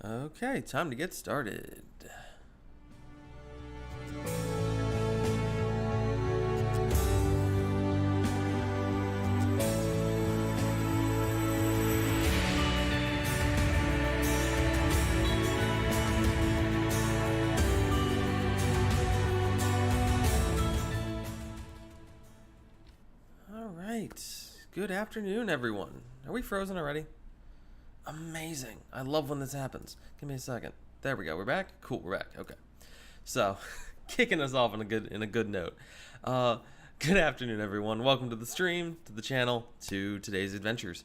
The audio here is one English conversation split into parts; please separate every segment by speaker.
Speaker 1: Okay, time to get started. All right. Good afternoon, everyone. Are we frozen already? Amazing. I love when this happens. Give me a second. There we go. We're back. Cool. We're back. Okay. So, kicking us off on a good note. Good afternoon, everyone. Welcome to the stream, to the channel, to today's adventures.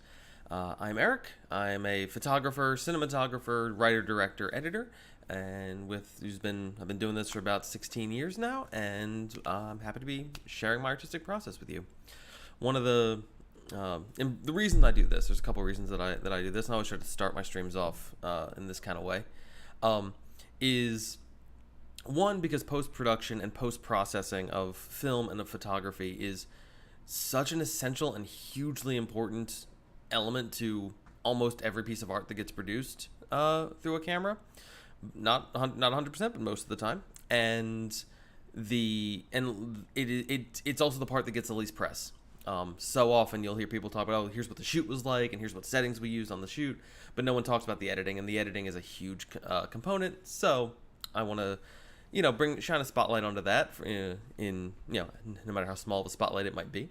Speaker 1: I'm Eric. I'm a photographer, cinematographer, writer, director, editor, and I've been doing this for about 16 years now, and I'm happy to be sharing my artistic process with you. One of and the reason I do this, there's a couple of reasons that I do this, and I always try to start my streams off in this kind of way, is one, because post-production and post-processing of film and of photography is such an essential and hugely important element to almost every piece of art that gets produced through a camera. Not 100%, but most of the time. And it's also the part that gets the least press. So often you'll hear people talk about, oh, here's what the shoot was like, and here's what settings we used on the shoot, but no one talks about the editing, and the editing is a huge component. So I want to, shine a spotlight onto that no matter how small of a spotlight it might be.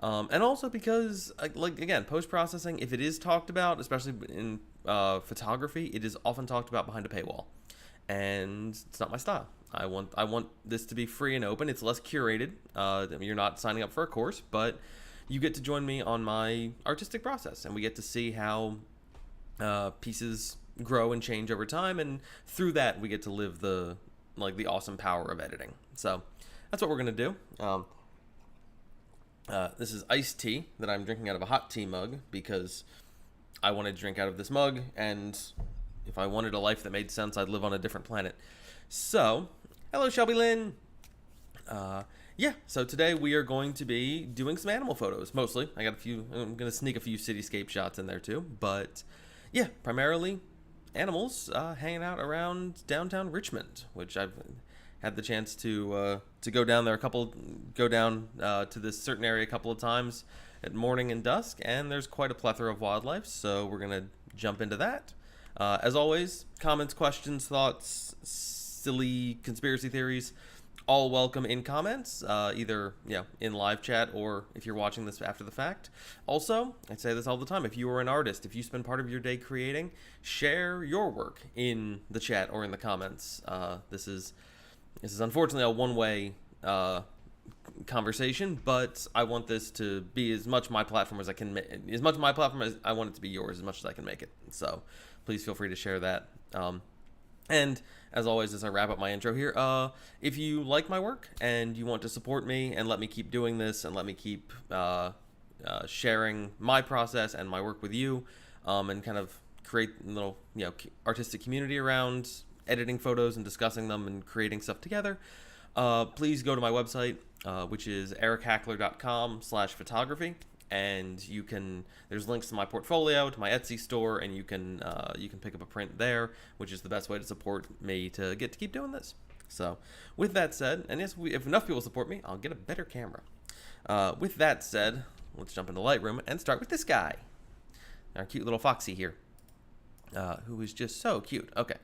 Speaker 1: And also because, again, post-processing, if it is talked about, especially in photography, it is often talked about behind a paywall, and it's not my style. I want this to be free and open. It's less curated. You're not signing up for a course, but you get to join me on my artistic process, and we get to see how pieces grow and change over time, and through that we get to live the awesome power of editing. So that's what we're gonna do. This is iced tea that I'm drinking out of a hot tea mug because I wanted to drink out of this mug, and if I wanted a life that made sense, I'd live on a different planet. So, hello, Shelby Lynn. So today we are going to be doing some animal photos, mostly. I'm going to sneak a few cityscape shots in there too, but yeah, primarily animals hanging out around downtown Richmond, which I've had the chance to go down there to this certain area a couple of times at morning and dusk, and there's quite a plethora of wildlife, so we're going to jump into that. As always, comments, questions, thoughts, silly conspiracy theories, all welcome in comments, either in live chat or if you're watching this after the fact. Also, I say this all the time, if you are an artist, if you spend part of your day creating, share your work in the chat or in the comments. This is unfortunately a one-way conversation, but I want this to be as much my platform as I can as much my platform as I want it to be yours, as much as I can make it. So please feel free to share that. And as always, as I wrap up my intro here, if you like my work and you want to support me and let me keep doing this and let me keep sharing my process and my work with you, and kind of create a little artistic community around editing photos and discussing them and creating stuff together, please go to my website, which is erichackler.com/photography. And there's links to my portfolio, to my Etsy store, and you can pick up a print there, which is the best way to support me to keep doing this. So with that said, and yes, if enough people support me, I'll get a better camera. With that said, let's jump into Lightroom and start with this guy, our cute little Foxy here, who is just so cute. Okay,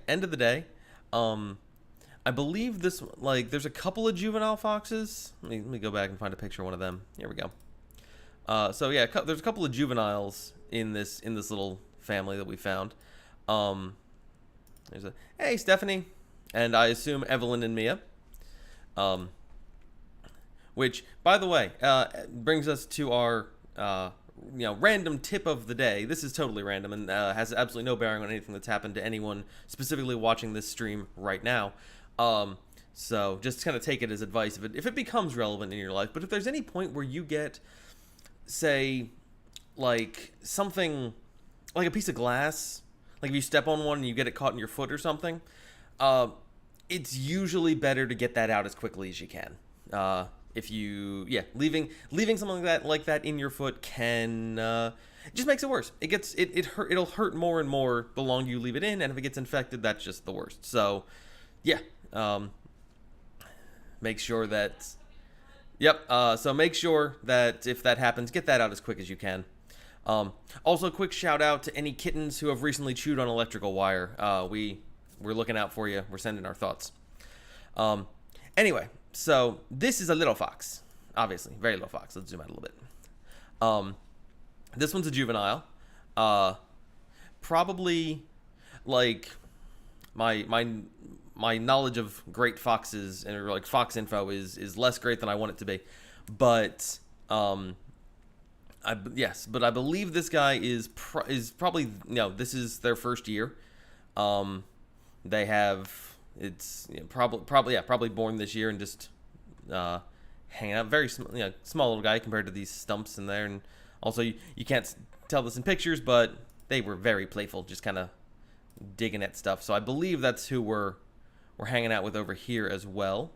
Speaker 1: end of the day. I believe this, there's a couple of juvenile foxes. Let me go back and find a picture of one of them. Here we go. There's a couple of juveniles in this little family that we found. Hey, Stephanie, and I assume Evelyn and Mia. Which, by the way, brings us to our random tip of the day. This is totally random and has absolutely no bearing on anything that's happened to anyone specifically watching this stream right now. So just kind of take it as advice if it becomes relevant in your life. But if there's any point where you get, say, something like a piece of glass, like if you step on one and you get it caught in your foot or something, it's usually better to get that out as quickly as you can. If you, leaving something like that in your foot can it just makes it worse. It'll hurt more and more the longer you leave it in, and if it gets infected, that's just the worst. So, yeah, make sure that. Yep. So make sure that if that happens, get that out as quick as you can. Also, a quick shout out to any kittens who have recently chewed on electrical wire. We're looking out for you. We're sending our thoughts. Anyway, so this is a little fox. Obviously, very little fox. Let's zoom out a little bit. This one's a juvenile. Probably like my knowledge of great foxes and like fox info is less great than I want it to be, but I believe this guy is probably, this is their first year. They have probably born this year and just hanging out. Very small little guy compared to these stumps in there, and also you can't tell this in pictures, but they were very playful, just kind of digging at stuff. So I believe that's who we're hanging out with over here as well.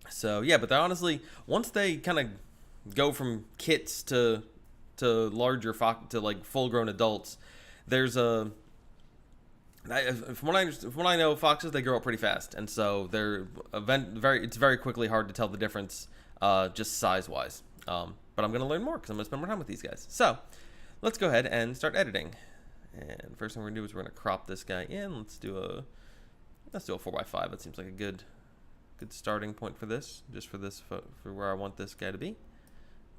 Speaker 1: So yeah, but they're honestly, once they kind of go from kits to larger to like full grown adults, there's from what I know, foxes, they grow up pretty fast, and so it's very quickly hard to tell the difference just size wise. But I'm gonna learn more because I'm gonna spend more time with these guys. So let's go ahead and start editing. And first thing we're gonna do is we're gonna crop this guy in. Let's do a 4x5. That seems like a good starting point for this, just for where I want this guy to be.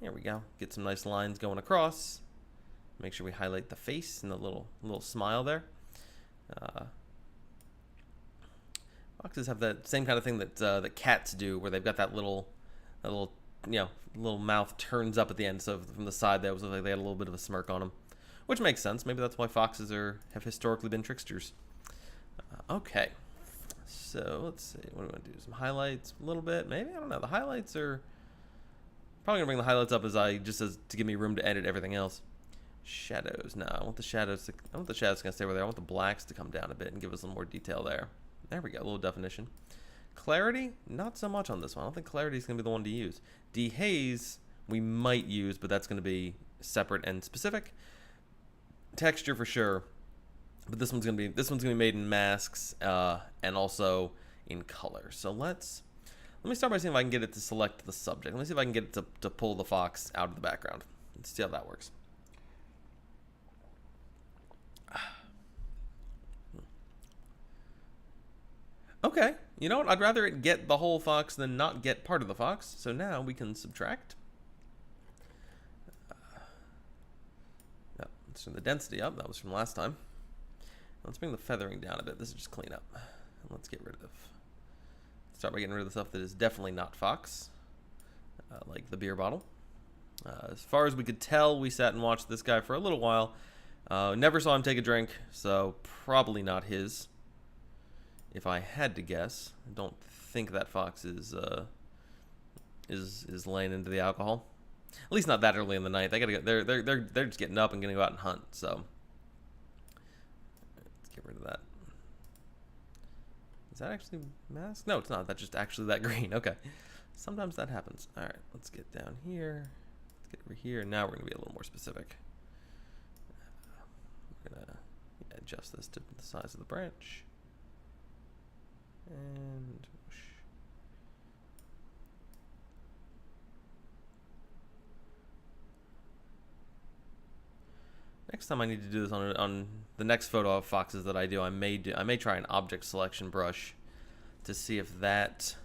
Speaker 1: There we go. Get some nice lines going across. Make sure we highlight the face and the little smile there. Foxes have that same kind of thing that cats do, where they've got that little mouth turns up at the end. So from the side, that was like they had a little bit of a smirk on them, which makes sense. Maybe that's why foxes have historically been tricksters. Okay. So let's see, what do we want to do? Some highlights a little bit, maybe? I don't know. The highlights are probably gonna bring the highlights up as to give me room to edit everything else. Shadows. No, I want the shadows to stay over there. I want the blacks to come down a bit and give us a little more detail there. There we go, a little definition. Clarity, not so much on this one. I don't think clarity is gonna be the one to use. Dehaze we might use, but that's gonna be separate and specific. Texture for sure. But this one's gonna be made in masks and also in color. So let me start by seeing if I can get it to select the subject. Let me see if I can get it to pull the fox out of the background. Let's see how that works. Okay, you know what? I'd rather it get the whole fox than not get part of the fox. So now we can subtract. Let's turn the density up. That was from last time. Let's bring the feathering down a bit. This is just clean up. And let's start by getting rid of the stuff that is definitely not fox, like the beer bottle. As far as we could tell, we sat and watched this guy for a little while. Never saw him take a drink, so probably not his. If I had to guess, I don't think that fox is laying into the alcohol. At least not that early in the night. They gotta go. They're just getting up and gonna go out and hunt. So. Get rid of that. Is that actually masked? No, it's not. That's just actually that green. Okay. Sometimes that happens. All right. Let's get down here. Let's get over here. Now we're going to be a little more specific. We're going to adjust this to the size of the branch. And whoosh. Next time I need to do this on the next photo of foxes that I do, I may try an object selection brush to see if that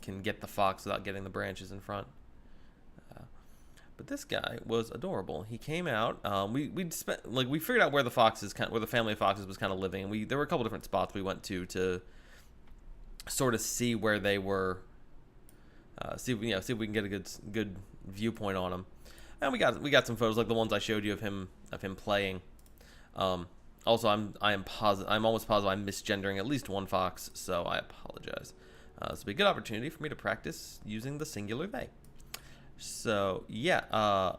Speaker 1: can get the fox without getting the branches in front. But this guy was adorable. He came out. We figured out where the family of foxes was kind of living, and there were a couple different spots we went to sort of see where they were. See if we can get a good viewpoint on them. And we got some photos like the ones I showed you of him playing. Also, I'm almost positive I'm misgendering at least one fox, so I apologize. This will be a good opportunity for me to practice using the singular they. So yeah,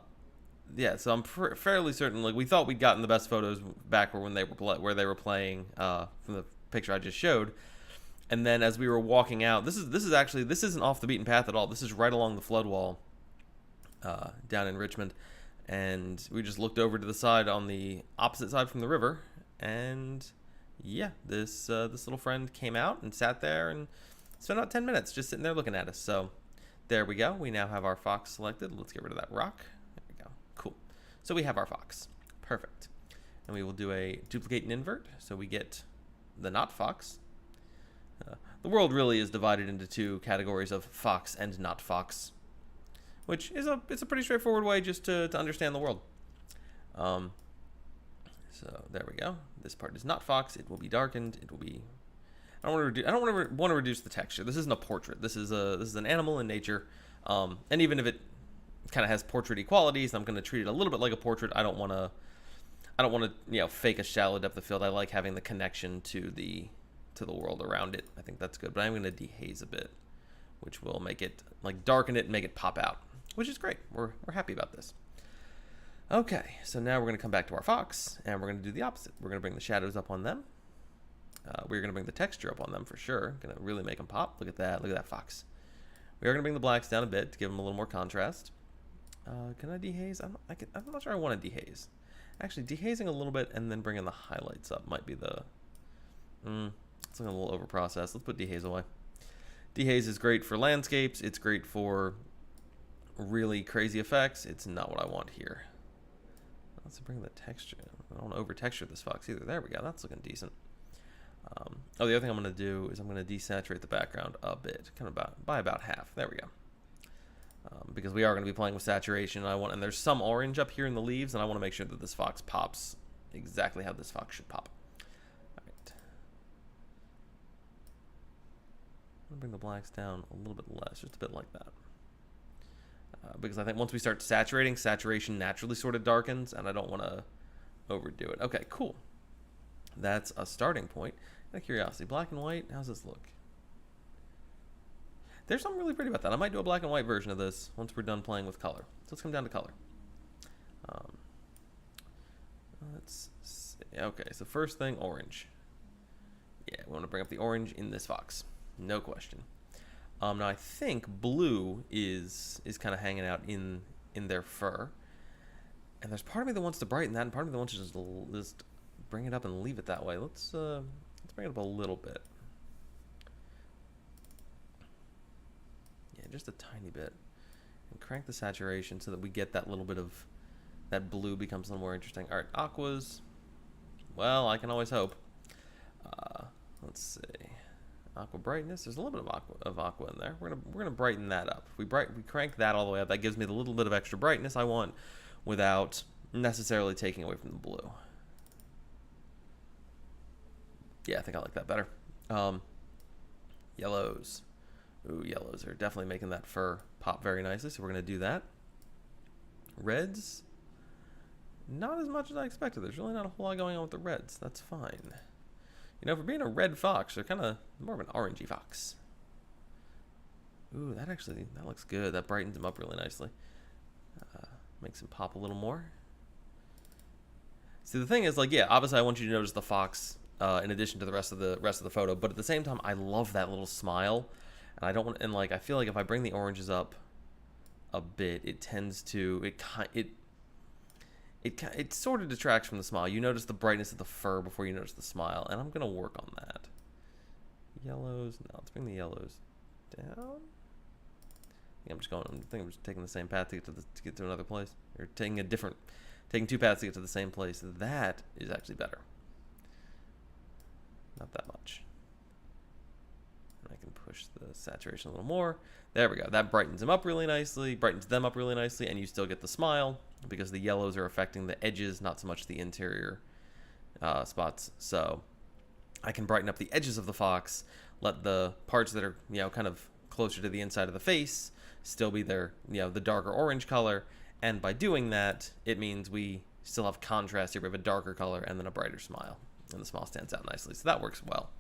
Speaker 1: so I'm fairly certain. Like we thought we'd gotten the best photos back where they were playing from the picture I just showed. And then as we were walking out, this isn't off the beaten path at all. This is right along the flood wall down in Richmond. And we just looked over to the side on the opposite side from the river, and yeah, this little friend came out and sat there and spent about 10 minutes just sitting there looking at us. So there we go. We now have our fox selected. Let's get rid of that rock. There we go. Cool. So we have our fox. Perfect. And we will do a duplicate and invert, so we get the not fox. The world really is divided into two categories of fox and not fox, which is it's a pretty straightforward way just to understand the world. So there we go. This part is not fox. It will be darkened. It will be. I don't want to reduce the texture. This isn't a portrait. This is an animal in nature. And even if it kind of has portraity qualities, I'm going to treat it a little bit like a portrait. I don't want to fake a shallow depth of field. I like having the connection to the world around it. I think that's good. But I'm going to dehaze a bit, which will make it darken it and make it pop out, which is great. We're happy about this. Okay, so now we're going to come back to our fox, and we're going to do the opposite. We're going to bring the shadows up on them. We're going to bring the texture up on them for sure. Going to really make them pop. Look at that. Look at that fox. We are going to bring the blacks down a bit to give them a little more contrast. Can I dehaze? I'm not sure I want to dehaze. Actually, dehazing a little bit and then bringing the highlights up might be the... it's looking a little over-processed. Let's put dehaze away. Dehaze is great for landscapes. It's great for really crazy effects. It's not what I want here. Let's bring the texture. I don't want to over-texture this fox either. There we go. That's looking decent. The other thing I'm going to do is I'm going to desaturate the background a bit, kind of by about half. There we go. Because we are going to be playing with saturation, and there's some orange up here in the leaves, and I want to make sure that this fox pops exactly how this fox should pop. All right. I'm going to bring the blacks down a little bit less, just a bit like that. Because I think once we start saturating, saturation naturally sort of darkens, and I don't want to overdo it. Okay, cool. That's a starting point. Out of curiosity, black and white, how's this look? There's something really pretty about that. I might do a black and white version of this once we're done playing with color. So let's come down to color. Let's see. Okay, so first thing, orange. Yeah, we want to bring up the orange in this fox. No question. Now I think blue is kind of hanging out in their fur, and there's part of me that wants to brighten that, and part of me that wants to just bring it up and leave it that way. Let's bring it up a little bit. Yeah, just a tiny bit, and crank the saturation so that we get that little bit of that blue becomes a little more interesting. All right, aquas. Well, I can always hope. Let's see. Aqua brightness. There's a little bit of aqua in there. We're gonna brighten that up. If we crank that all the way up, that gives me the little bit of extra brightness I want without necessarily taking away from the blue. Yeah, I think I like that better. Yellows. Ooh, yellows are definitely making that fur pop very nicely, so we're gonna do that. Reds. Not as much as I expected. There's really not a whole lot going on with the reds. That's fine. You know, for being a red fox, they're kind of more of an orangey fox. Ooh, that looks good. That brightens him up really nicely. Makes him pop a little more. See, the thing is, yeah, obviously I want you to notice the fox in addition to the rest of the photo, but at the same time, I love that little smile, and I don't want. And I feel like if I bring the oranges up a bit, it tends to it sort of detracts from the smile. You notice the brightness of the fur before you notice the smile, and I'm gonna work on that. Yellows. Now let's bring the yellows down. I think I'm just taking the same path to get to another place, or taking two paths to get to the same place. That is actually better. Not that much. And I can push the saturation a little more. There we go. That brightens them up really nicely, and you still get the smile because the yellows are affecting the edges, not so much the interior spots. So I can brighten up the edges of the fox, let the parts that are, kind of closer to the inside of the face still be their, the darker orange color. And by doing that, it means we still have contrast here. We have a darker color and then a brighter smile. And the smile stands out nicely. So that works well.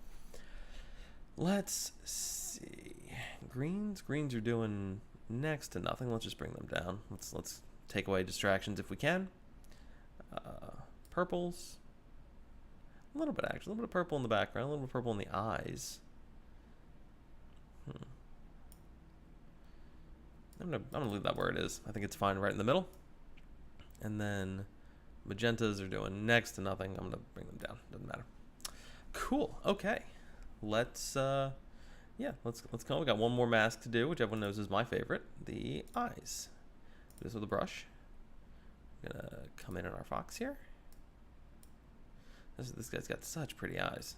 Speaker 1: Let's see. Greens are doing next to nothing. Let's just bring them down. Let's take away distractions if we can. Purples. A little bit, actually. A little bit of purple in the background. A little bit of purple in the eyes. I'm gonna leave that where it is. I think it's fine right in the middle. And then magentas are doing next to nothing. I'm gonna bring them down. Doesn't matter. Cool. Okay. Let's yeah, let's go. We got one more mask to do, which everyone knows is my favorite. The eyes. Do this with a brush. I'm gonna come in on our fox here. This guy's got such pretty eyes.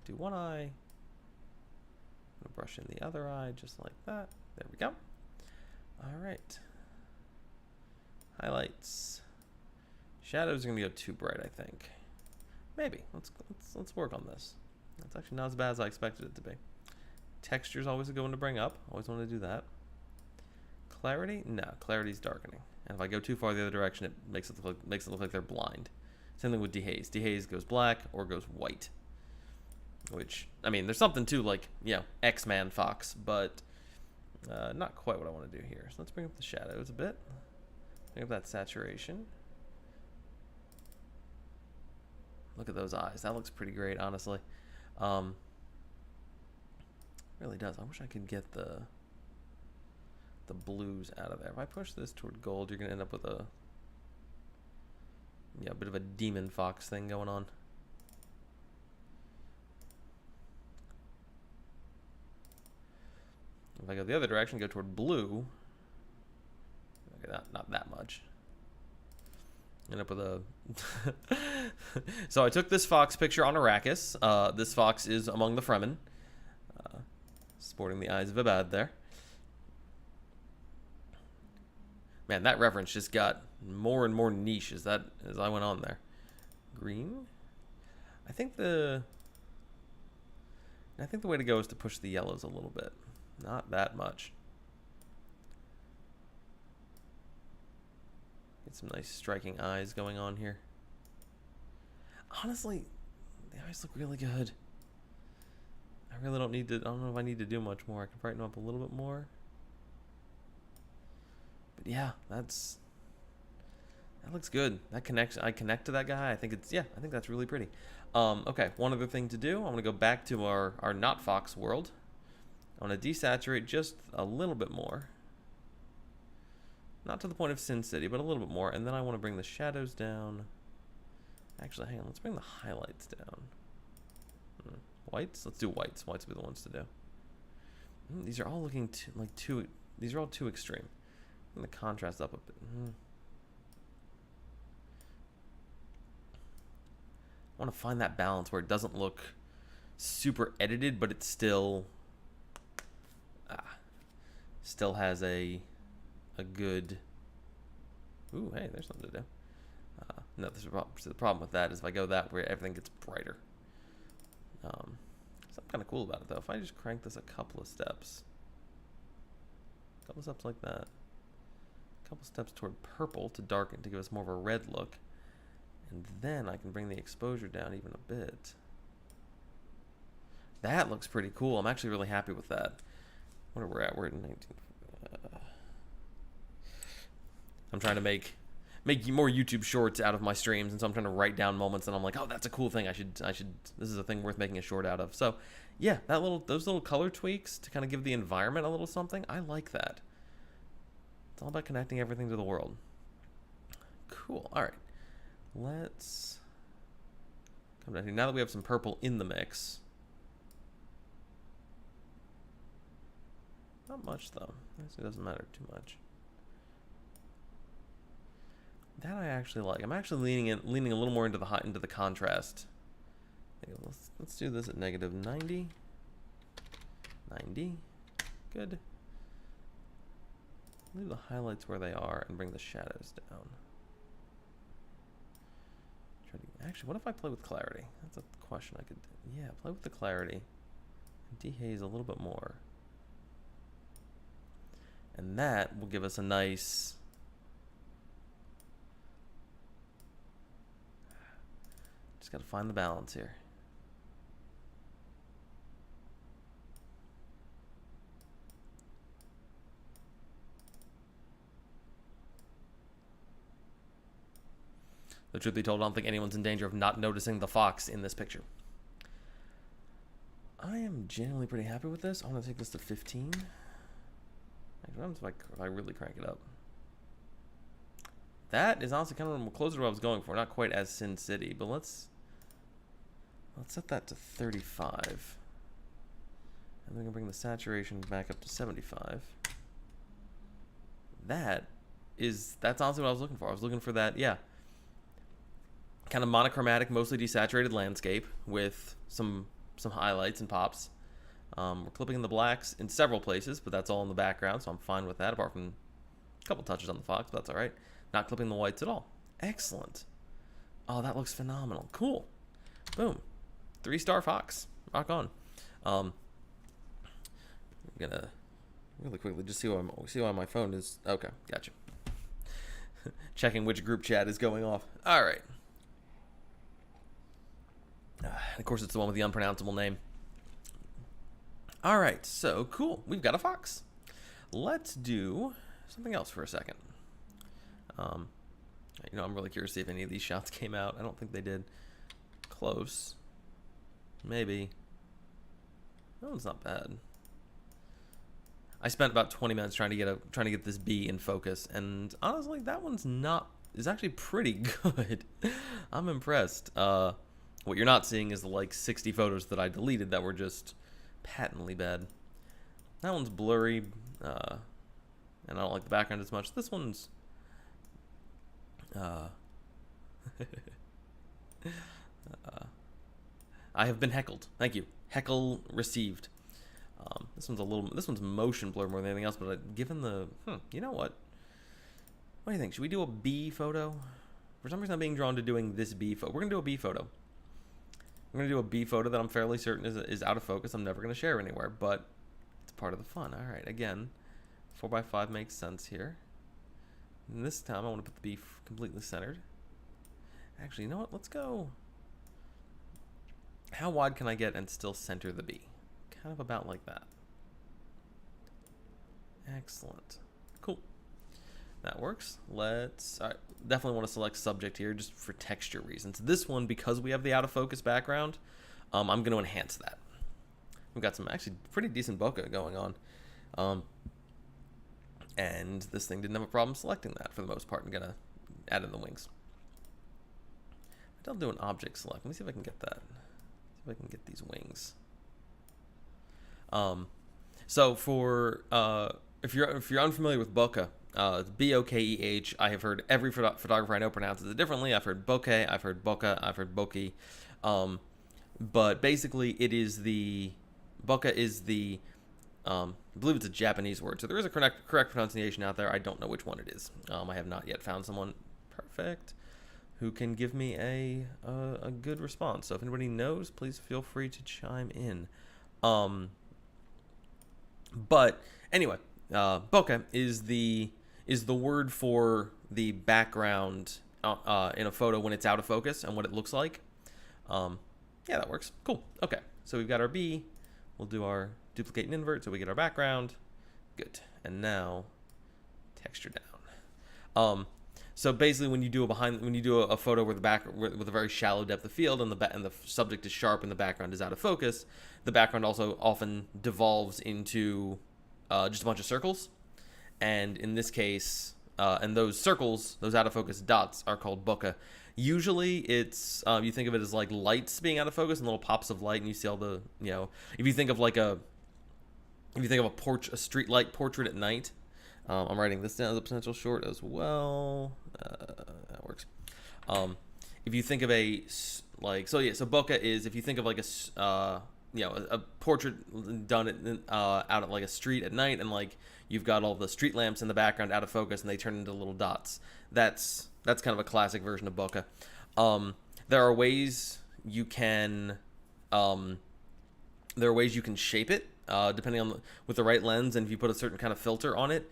Speaker 1: Do one eye. I'm gonna brush in the other eye just like that. There we go. All right. Highlights. Shadows are gonna go too bright, I think. Maybe. Let's work on this. That's actually not as bad as I expected it to be. Texture is always a good one to bring up. Always want to do that. Clarity? No, clarity's darkening. And if I go too far the other direction, it makes it look like they're blind. Same thing with dehaze. Dehaze goes black or goes white. Which, I mean, there's something to, like, you know, X-Man Fox, but not quite what I want to do here. So let's bring up the shadows a bit. Bring up that saturation. Look at those eyes. That looks pretty great, honestly. Really does. I wish I could get the blues out of there. If I push this toward gold, you're going to end up with a bit of a demon fox thing going on. If I go the other direction, go toward blue, okay, not that much. End up with a so I took this fox picture on Arrakis. This fox is among the Fremen, sporting the eyes of Abad there. Man, that reference just got more and more niche as I went on there. Green. I think the way to go is to push the yellows a little bit, not that much. Get some nice striking eyes going on here. Honestly, the eyes look really good. I really don't need to, I don't know if I need to do much more. I can brighten them up a little bit more. But yeah, that looks good. That connects, I connect to that guy. I think that's really pretty. Okay, one other thing to do. I'm gonna go back to our not fox world. I want to desaturate just a little bit more. Not to the point of Sin City, but a little bit more. And then I want to bring the shadows down. Actually, hang on. Let's bring the highlights down. Whites? Let's do whites. Whites will be the ones to do. These are all looking these are all too extreme. Bring the contrast up a bit. I want to find that balance where it doesn't look super edited, but it still has a good. Ooh, hey, there's something to do. No, there's a problem. So the problem with that is if I go that way, everything gets brighter. Something kind of cool about it though. If I just crank this a couple of steps like that, a couple steps toward purple to darken to give us more of a red look, and then I can bring the exposure down even a bit. That looks pretty cool. I'm actually really happy with that. Where we're at? We're at 19. I'm trying to make more YouTube shorts out of my streams, and so I'm trying to write down moments, and I'm like, oh, that's a cool thing. I should. This is a thing worth making a short out of. So, yeah, those little color tweaks to kind of give the environment a little something. I like that. It's all about connecting everything to the world. Cool. All right, let's come down here. Now that we have some purple in the mix, not much though. It doesn't matter too much. That I actually like. I'm actually leaning a little more into the contrast. Let's do this at negative 90. 90. Good. Leave the highlights where they are and bring the shadows down. Actually, what if I play with clarity? That's a question I could. Yeah, play with the clarity. And dehaze a little bit more. And that will give us a nice. Just got to find the balance here. The truth be told, I don't think anyone's in danger of not noticing the fox in this picture. I am genuinely pretty happy with this. I'm going to take this to 15. What happens if I really crank it up? That is honestly kind of closer to what I was going for. Not quite as Sin City, but let's set that to 35. And then we can bring the saturation back up to 75. That's honestly what I was looking for. I was looking for that, yeah, kind of monochromatic, mostly desaturated landscape with some highlights and pops. We're clipping in the blacks in several places, but that's all in the background, so I'm fine with that, apart from a couple touches on the fox, but that's all right. Not clipping the whites at all. Excellent. Oh, that looks phenomenal. Cool. Boom. 3-star fox. Rock on. I'm gonna really quickly just see why my phone is. Okay, gotcha. Checking which group chat is going off. All right. Of course, it's the one with the unpronounceable name. All right, so cool. We've got a fox. Let's do something else for a second. I'm really curious to see if any of these shots came out. I don't think they did. Close. Maybe. That one's not bad. I spent about 20 minutes trying to get this bee in focus, and honestly, that one's is actually pretty good. I'm impressed. What you're not seeing is the like 60 photos that I deleted that were just patently bad. That one's blurry, and I don't like the background as much. This one's I have been heckled. Thank you. Heckle received. This one's motion blur more than anything else, but given the you know what? What do you think? Should we do a B photo? For some reason I'm being drawn to doing this B photo. We're gonna do a B photo. We're gonna do a B photo that I'm fairly certain is out of focus. I'm never gonna share anywhere, but it's part of the fun. All right, again, 4x5 makes sense here. And this time I want to put the B completely centered. Actually, you know what? Let's go. How wide can I get and still center the B? Kind of about like that. Excellent. Cool. That works. All right, definitely want to select subject here just for texture reasons. This one, because we have the out of focus background, I'm going to enhance that. We've got some actually pretty decent bokeh going on. And this thing didn't have a problem selecting that for the most part. I'm going to add in the wings. I'll do an object select. Let me see if I can get that. See if I can get these wings. So for if you're unfamiliar with bokeh, it's B-O-K-E-H. I have heard every photographer I know pronounces it differently. I've heard bokeh, I've heard bokeh, I've heard bokeh. But basically, bokeh is the I believe it's a Japanese word. So there is a correct pronunciation out there. I don't know which one it is. I have not yet found someone perfect who can give me a good response. So if anybody knows, please feel free to chime in. But anyway, bokeh is the word for the background in a photo when it's out of focus and what it looks like. Yeah, that works. Cool. Okay, so we've got our B. We'll do our duplicate and invert so we get our background. Good. And now texture down. So basically, when you do a photo with a very shallow depth of field and the subject is sharp and the background is out of focus, the background also often devolves into just a bunch of circles. And in this case, and those circles, those out of focus dots, are called bokeh. Usually, it's you think of it as like lights being out of focus and little pops of light, and you see all the if you think of a street light portrait at night. I'm writing this down as a potential short as well. That works. If you think of so bokeh is if you think of like a portrait done out at like a street at night, and like you've got all the street lamps in the background out of focus, and they turn into little dots. That's kind of a classic version of bokeh. There are ways you can shape it depending on with the right lens, and if you put a certain kind of filter on it.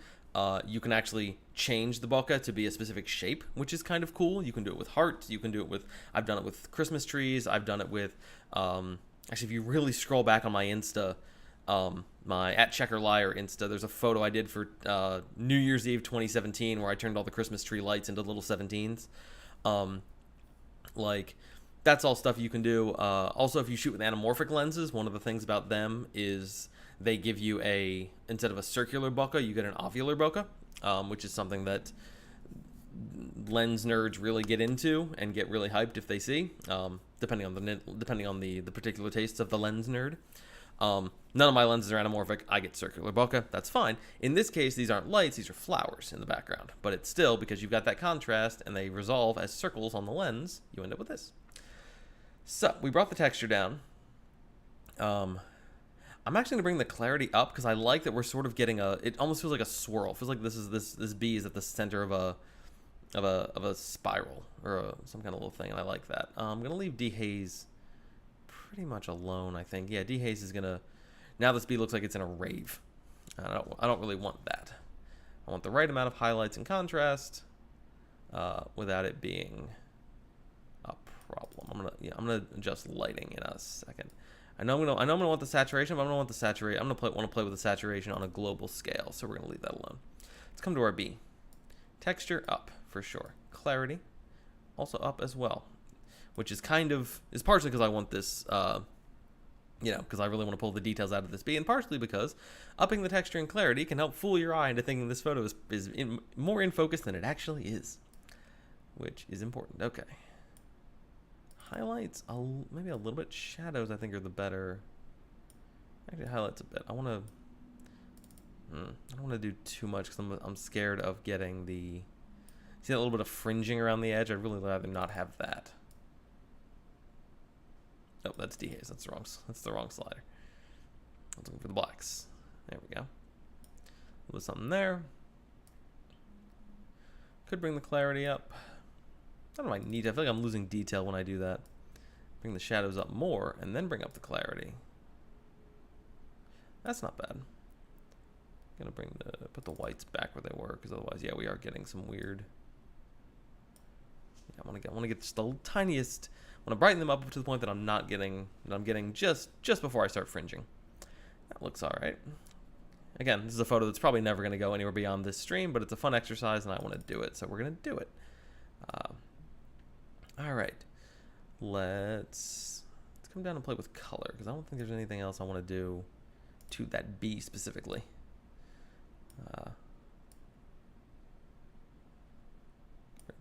Speaker 1: You can actually change the bokeh to be a specific shape, which is kind of cool. You can do it with hearts. You can do it with, I've done it with Christmas trees. I've done it with, actually, if you really scroll back on my Insta, my @CheckerLiar Insta, there's a photo I did for New Year's Eve 2017 where I turned all the Christmas tree lights into little 17s. Like, that's all stuff you can do. Also, if you shoot with anamorphic lenses, one of the things about them is they give you instead of a circular bokeh, you get an ovular bokeh, which is something that lens nerds really get into and get really hyped if they see, depending on the particular tastes of the lens nerd. None of my lenses are anamorphic. I get circular bokeh. That's fine. In this case, these aren't lights. These are flowers in the background. But it's still, because you've got that contrast and they resolve as circles on the lens, you end up with this. So we brought the texture down. I'm actually going to bring the clarity up because I like that we're sort of getting it almost feels like a swirl. It feels like this bee is at the center of a spiral or some kind of little thing, and I like that. I'm going to leave dehaze pretty much alone, I think. Yeah, dehaze is going to... Now this bee looks like it's in a rave. I don't really want that. I want the right amount of highlights and contrast without it being a problem. I'm gonna adjust lighting in a second. I know I'm gonna want the saturation, but I'm gonna want to play with the saturation on a global scale. So we're gonna leave that alone. Let's come to our bee. Texture up for sure. Clarity also up as well, which is partially because I want this, because I really want to pull the details out of this bee, and partially because upping the texture and clarity can help fool your eye into thinking this photo is more in focus than it actually is, which is important. Okay. Highlights, maybe a little bit. Shadows, I think, are the better. Actually, highlights a bit. I don't want to do too much because I'm scared of getting see that little bit of fringing around the edge. I'd really rather not have that. Oh, that's dehaze. That's the wrong slider. I was looking for the blacks. There we go. A little something there. Could bring the clarity up. I don't know if I feel like I'm losing detail when I do that. Bring the shadows up more and then bring up the clarity. That's not bad. I'm gonna put the whites back where they were, because otherwise, yeah, we are getting some weird. Yeah, I want to get just the tiniest. I want to brighten them up to the point that I'm not getting. That I'm getting just before I start fringing. That looks all right. Again, this is a photo that's probably never going to go anywhere beyond this stream, but it's a fun exercise, and I want to do it, so we're going to do it. All right, let's come down and play with color, because I don't think there's anything else I want to do to that bee specifically.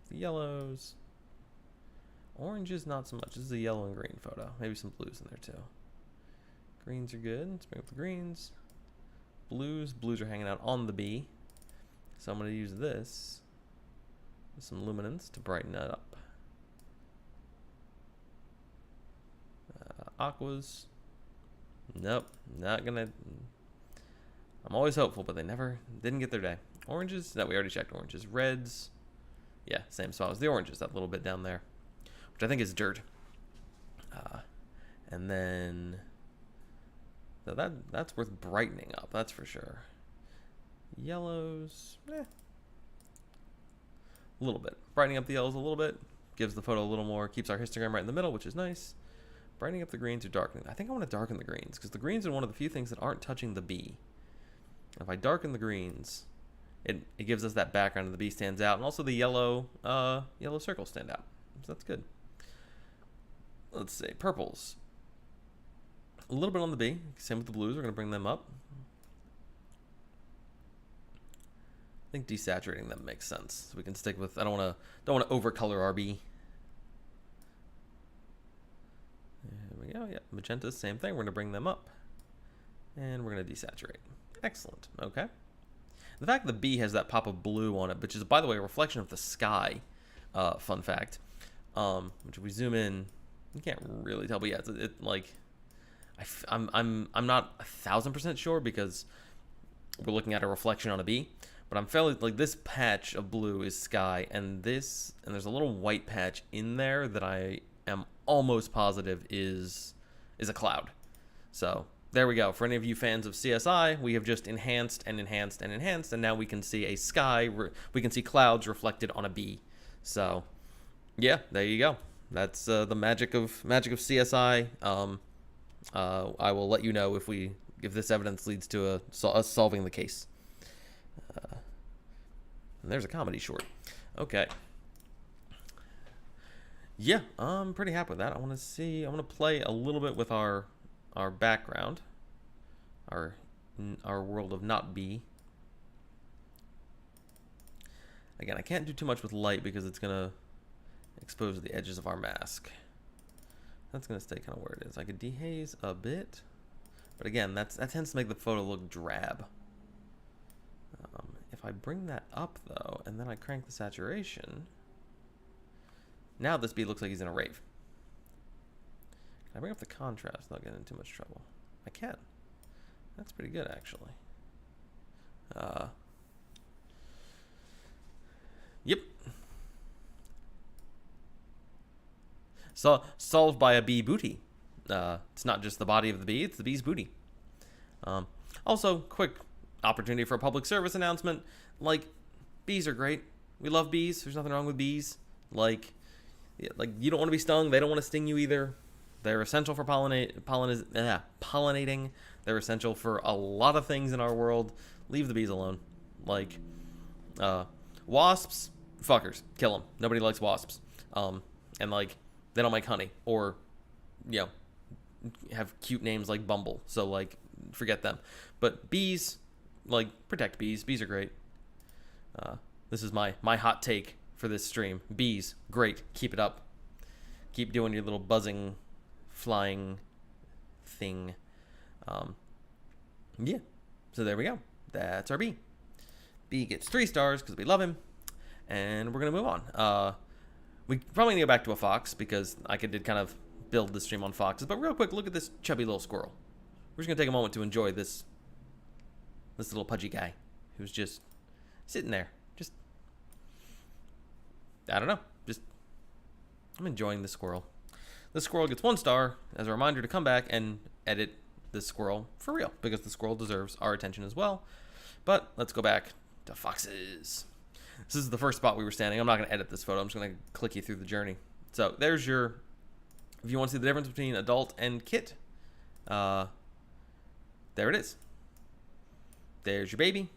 Speaker 1: The yellows, oranges, not so much. This is a yellow and green photo. Maybe some blues in there too. Greens are good. Let's bring up the greens. Blues are hanging out on the bee, so I'm going to use this with some luminance to brighten that up. Aquas, nope, not gonna. I'm always hopeful, but they didn't get their day. Oranges, no, we already checked oranges. Reds, yeah, same spot as the oranges, that little bit down there, which I think is dirt. And then, so that's worth brightening up, that's for sure. Yellows, a little bit. Brightening up the yellows a little bit, gives the photo a little more, keeps our histogram right in the middle, which is nice. Brightening up the greens or darkening. I think I want to darken the greens, because the greens are one of the few things that aren't touching the bee. If I darken the greens, it gives us that background, and the bee stands out, and also the yellow circles stand out. So that's good. Let's see, purples. A little bit on the bee. Same with the blues. We're going to bring them up. I think desaturating them makes sense. So we can stick with. I don't want to overcolor our bee. There we go. Yeah, magenta, same thing. We're going to bring them up, and we're going to desaturate. Excellent. Okay. The fact that the bee has that pop of blue on it, which is, by the way, a reflection of the sky. Fun fact. Which if we zoom in, you can't really tell, but yeah, I'm not 1,000% sure because we're looking at a reflection on a bee, but I'm fairly this patch of blue is sky, and there's a little white patch in there that I am almost positive is a cloud. So there we go. For any of you fans of CSI, we have just enhanced and enhanced and enhanced, and now we can see a sky. We can see clouds reflected on a bee. So yeah, there you go. That's the magic of CSI. I will let you know if this evidence leads to us solving the case. And there's a comedy short. Okay. Yeah, I'm pretty happy with that. I want to see. I want to play a little bit with our background, our world of not bee. Again, I can't do too much with light because it's gonna expose the edges of our mask. That's gonna stay kind of where it is. I could dehaze a bit, but again, that tends to make the photo look drab. If I bring that up though, and then I crank the saturation, now this bee looks like he's in a rave. Can I bring up the contrast without getting in too much trouble? I can. That's pretty good, actually. Yep. So, solved by a bee booty. It's not just the body of the bee, it's the bee's booty. Also, quick opportunity for a public service announcement. Like, bees are great. We love bees. There's nothing wrong with bees. Like you don't want to be stung. They don't want to sting you either. They're essential for pollinating. They're essential for a lot of things in our world. Leave the bees alone. Like, wasps, fuckers. Kill them. Nobody likes wasps. And, like, they don't make honey. Or, you know, have cute names like Bumble. So, like, forget them. But bees, like, protect bees. Bees are great. This is my hot take for this stream. Bees, great. Keep it up. Keep doing your little buzzing, flying thing. Yeah. So there we go. That's our bee. Bee gets 3 stars because we love him. And we're going to move on. We probably need to go back to a fox because I did kind of build the stream on foxes. But real quick, look at this chubby little squirrel. We're just going to take a moment to enjoy this little pudgy guy who's just sitting there. Just, I don't know. Just, I'm enjoying the squirrel. The squirrel gets 1 star as a reminder to come back and edit this squirrel for real because the squirrel deserves our attention as well. But let's go back to foxes. This is the first spot we were standing. I'm not going to edit this photo. I'm just going to click you through the journey. So there's your, if you want to see the difference between adult and kit, there it is. There's your baby.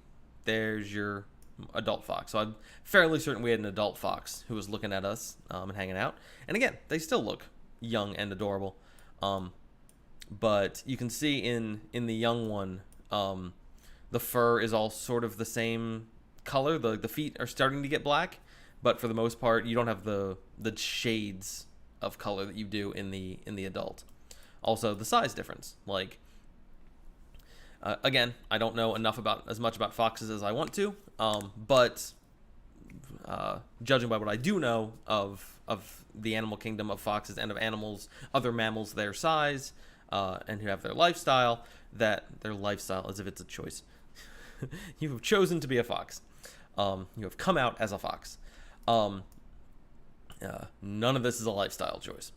Speaker 1: There's your adult fox. So I'm fairly certain we had an adult fox who was looking at us and hanging out. And again, they still look young and adorable. But you can see in the young one, the fur is all sort of the same color. The feet are starting to get black, but for the most part, you don't have the shades of color that you do in the adult. Also, the size difference. Like, again, I don't know as much about foxes as I want to, but judging by what I do know of the animal kingdom of foxes and of animals, other mammals their size, and who have their lifestyle, that their lifestyle, as if it's a choice. You have chosen to be a fox. You have come out as a fox. None of this is a lifestyle choice.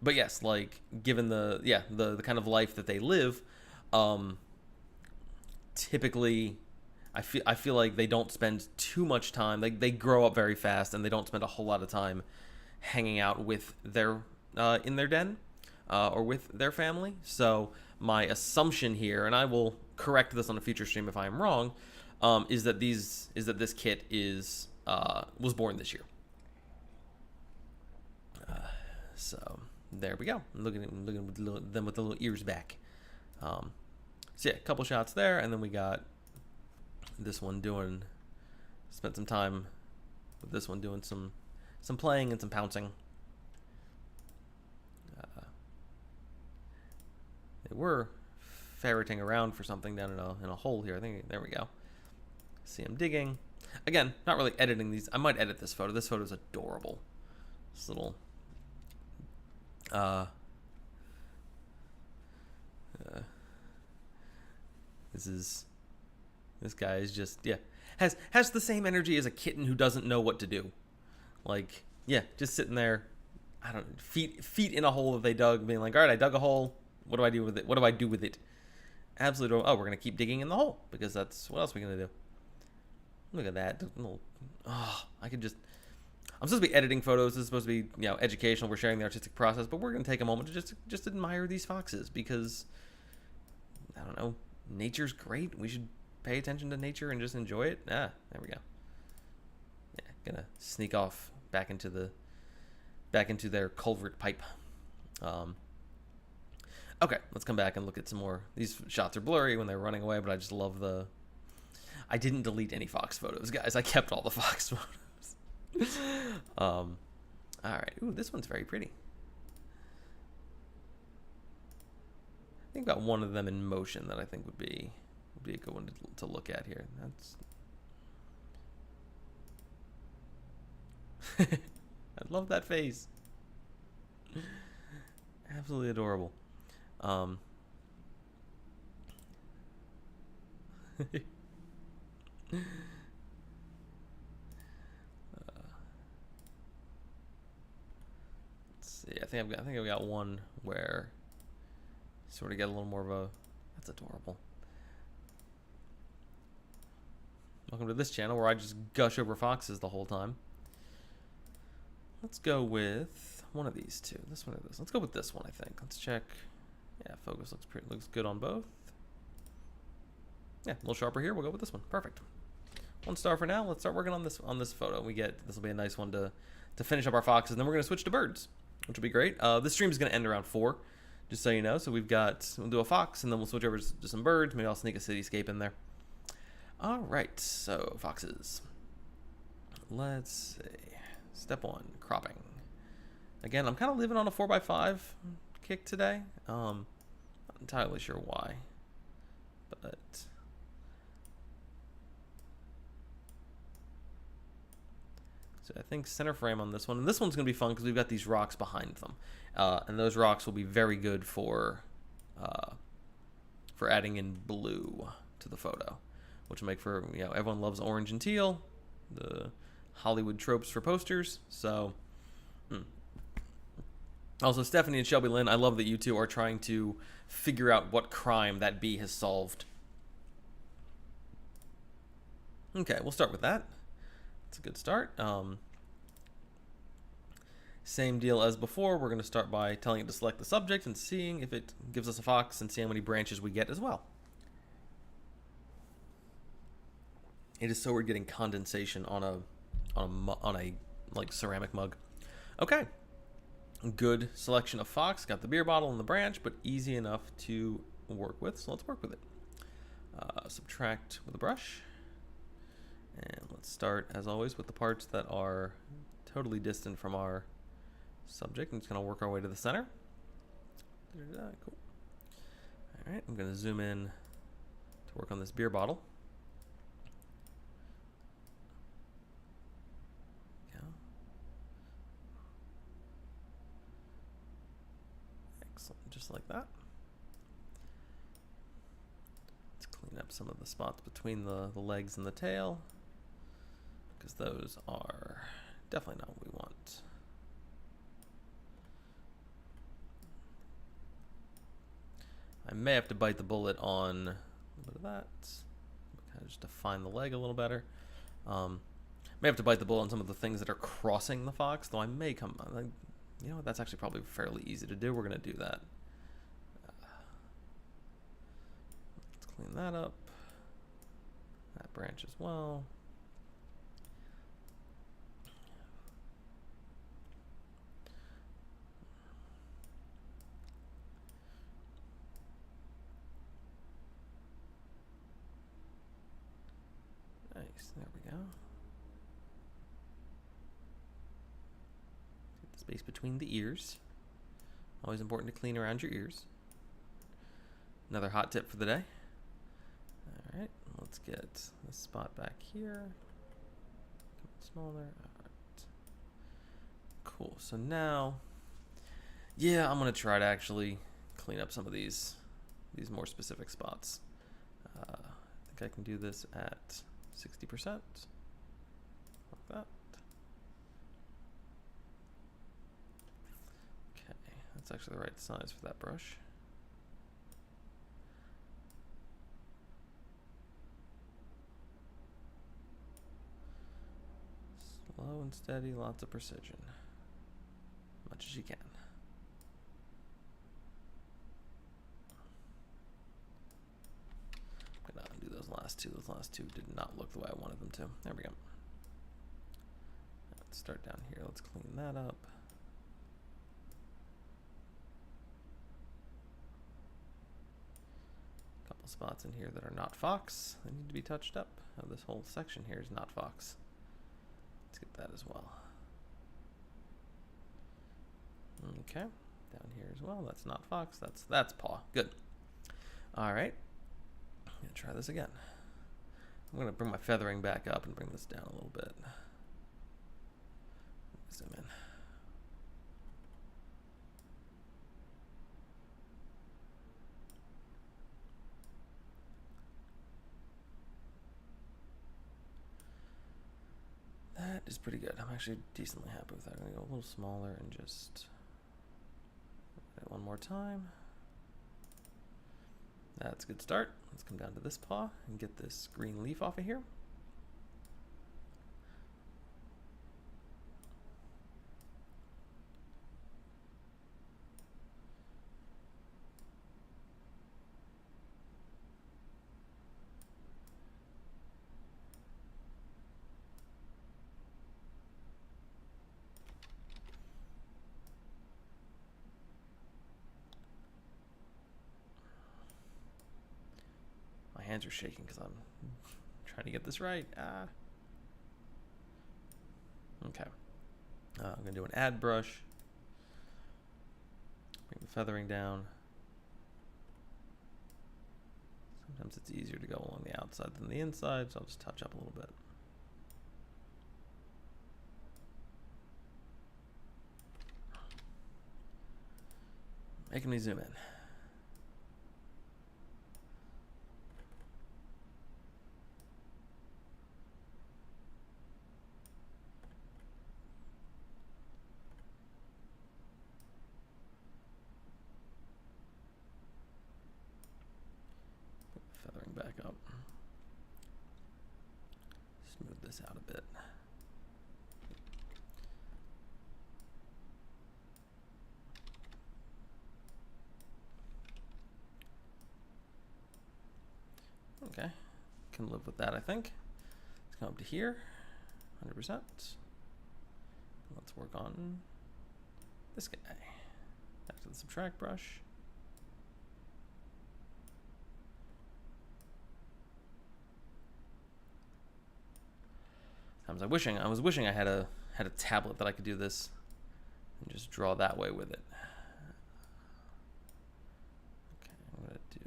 Speaker 1: But yes, like, given the kind of life that they live, typically I feel like they don't spend too much time. They grow up very fast, and they don't spend a whole lot of time hanging out with their in their den or with their family. So my assumption here, and I will correct this on a future stream if I am wrong, is that this kit was born this year. So there we go. Looking at them with the little ears back. So yeah, a couple shots there, and then we got this one spent some time with this one doing some playing and some pouncing. They were ferreting around for something down in a hole here. I think there we go. See him digging. Again, not really editing these. I might edit this photo. This photo is adorable. This little this guy is just has the same energy as a kitten who doesn't know what to do. Like, just sitting there, I don't know, feet in a hole that they dug, being like, all right, I dug a hole. What do I do with it? What do I do with it? Absolutely. Oh, we're gonna keep digging in the hole because that's what else are we gonna do. Look at that. I'm supposed to be editing photos. This is supposed to be, educational. We're sharing the artistic process, but we're gonna take a moment to just admire these foxes because, I don't know, nature's great. We should pay attention to nature and just enjoy it. There we go. Yeah, gonna sneak off back into their culvert pipe. Okay, let's come back and look at some more. These shots are blurry when they're running away, but I just love the... I didn't delete any Fox photos, guys. I kept all the Fox photos. All right. Ooh, this one's very pretty. I think about one of them in motion that I think would be a good one to look at here. That's... I love that face. Absolutely adorable. Let's see. I think I've got one where you sort of get a little more of a... That's adorable. Welcome to this channel where I just gush over foxes the whole time. Let's go with one of these two. This one or this. Let's go with this one, I think. Let's check. Yeah, focus looks good on both. Yeah, a little sharper here. We'll go with this one. Perfect. 1 star for now. Let's start working on this photo. This will be a nice one to finish up our foxes, and then we're going to switch to birds, which will be great. This stream is going to end around 4, just so you know. So we'll do a fox, and then we'll switch over to some birds. Maybe I'll sneak a cityscape in there. All right, so foxes. Let's see. Step 1, cropping. Again, I'm kind of living on a 4x5 kick today. Not entirely sure why, but so I think center frame on this one, and this one's gonna be fun because we've got these rocks behind them, and those rocks will be very good for adding in blue to the photo, which will make for, you know, everyone loves orange and teal, the Hollywood tropes for posters. So also Stephanie and Shelby Lynn, I love that you two are trying to figure out what crime that bee has solved. Okay, we'll start with that. It's a good start. Same deal as before. We're going to start by telling it to select the subject and seeing if it gives us a fox and see how many branches we get as well. It is so weird getting condensation on a like ceramic mug. Okay. Good selection of fox. Got the beer bottle and the branch, but easy enough to work with. So let's work with it. Subtract with a brush. And let's start, as always, with the parts that are totally distant from our subject. I'm just going to work our way to the center. Cool. All right, I'm going to zoom in to work on this beer bottle. Just like that. Let's clean up some of the spots between the legs and the tail, because those are definitely not what we want. I may have to bite the bullet on a bit of that, kind of just define the leg a little better. May have to bite the bullet on some of the things that are crossing the fox, though I may come... You know what, that's actually probably fairly easy to do. We're going to do that. Let's clean that up. That branch as well. Nice, there we go. Space between the ears. Always important to clean around your ears. Another hot tip for the day. All right, let's get this spot back here. Smaller. All right. Cool. So now, yeah, I'm gonna try to actually clean up some of these more specific spots. I think I can do this at 60%, like that. That's actually the right size for that brush. Slow and steady, lots of precision. Much as you can. I'm gonna undo those last two. Those last two did not look the way I wanted them to. There we go. start down here. Let's clean that up. Couple spots in here that are not Fox. They need to be touched up. Oh, this whole section here is not Fox. Let's get that as well. Okay, down here as well. That's not Fox. That's paw. Good. All right. I'm gonna try this again. I'm gonna bring my feathering back up and bring this down a little bit. Zoom in. That is pretty good. I'm actually decently happy with that. I'm gonna go a little smaller and just one more time. That's a good start. Let's come down to this paw and get this green leaf off of here. Hands are shaking because I'm trying to get this right. Okay. I'm going to do an add brush. Bring the feathering down. Sometimes it's easier to go along the outside than the inside, so I'll just touch up a little bit. Making me zoom in. Back up. Smooth this out a bit. Okay, can live with that, I think. Let's come up to here, 100%. Let's work on this guy. Back to the subtract brush. I was wishing I had a tablet that I could do this and just draw that way with it. Okay, I'm gonna do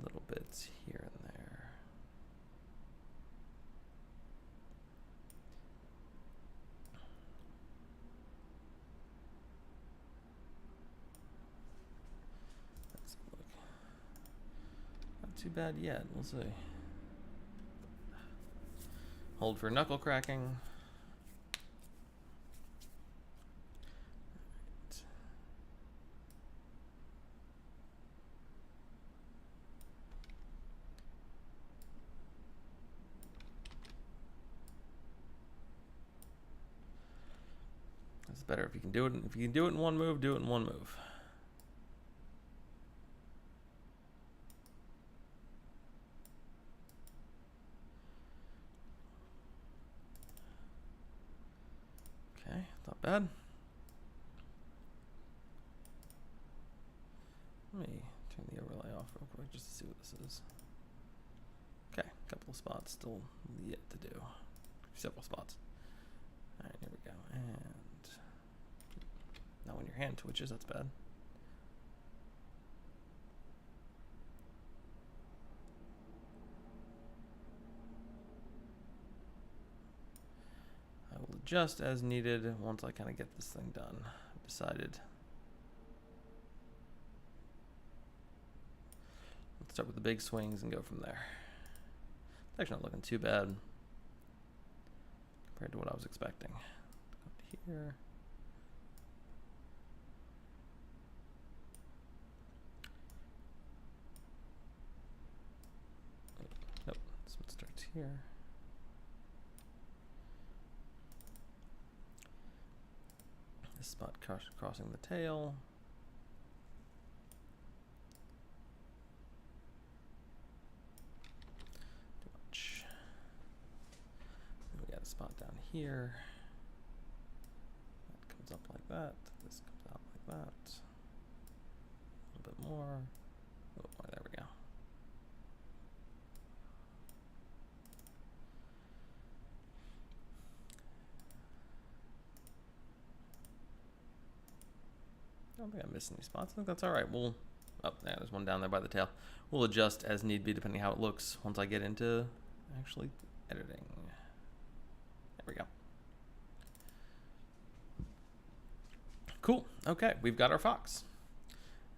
Speaker 1: little bits here and there. Let's look. Not too bad yet. We'll see. Hold for knuckle cracking. Right. It's better if you can do it. If you can do it in one move, do it in one move. Not bad. Let me turn the overlay off real quick just to see what this is. Okay, a couple of spots still yet to do. Several spots. Alright, here we go. And now when your hand twitches, that's bad. I will adjust as needed once I kind of get this thing done. I've decided. Let's start with the big swings and go from there. It's actually not looking too bad compared to what I was expecting. Go to here. Nope, this one starts here. Spot crossing the tail. Too much. nice spot down here. That comes up like that. This comes out like that. A little bit more. A little more. There we go. I don't think I missed any spots. I think that's all right. We'll, oh, yeah, there's one down there by the tail. We'll adjust as need be depending how it looks once I get into actually editing. There we go. Cool. Okay, we've got our fox.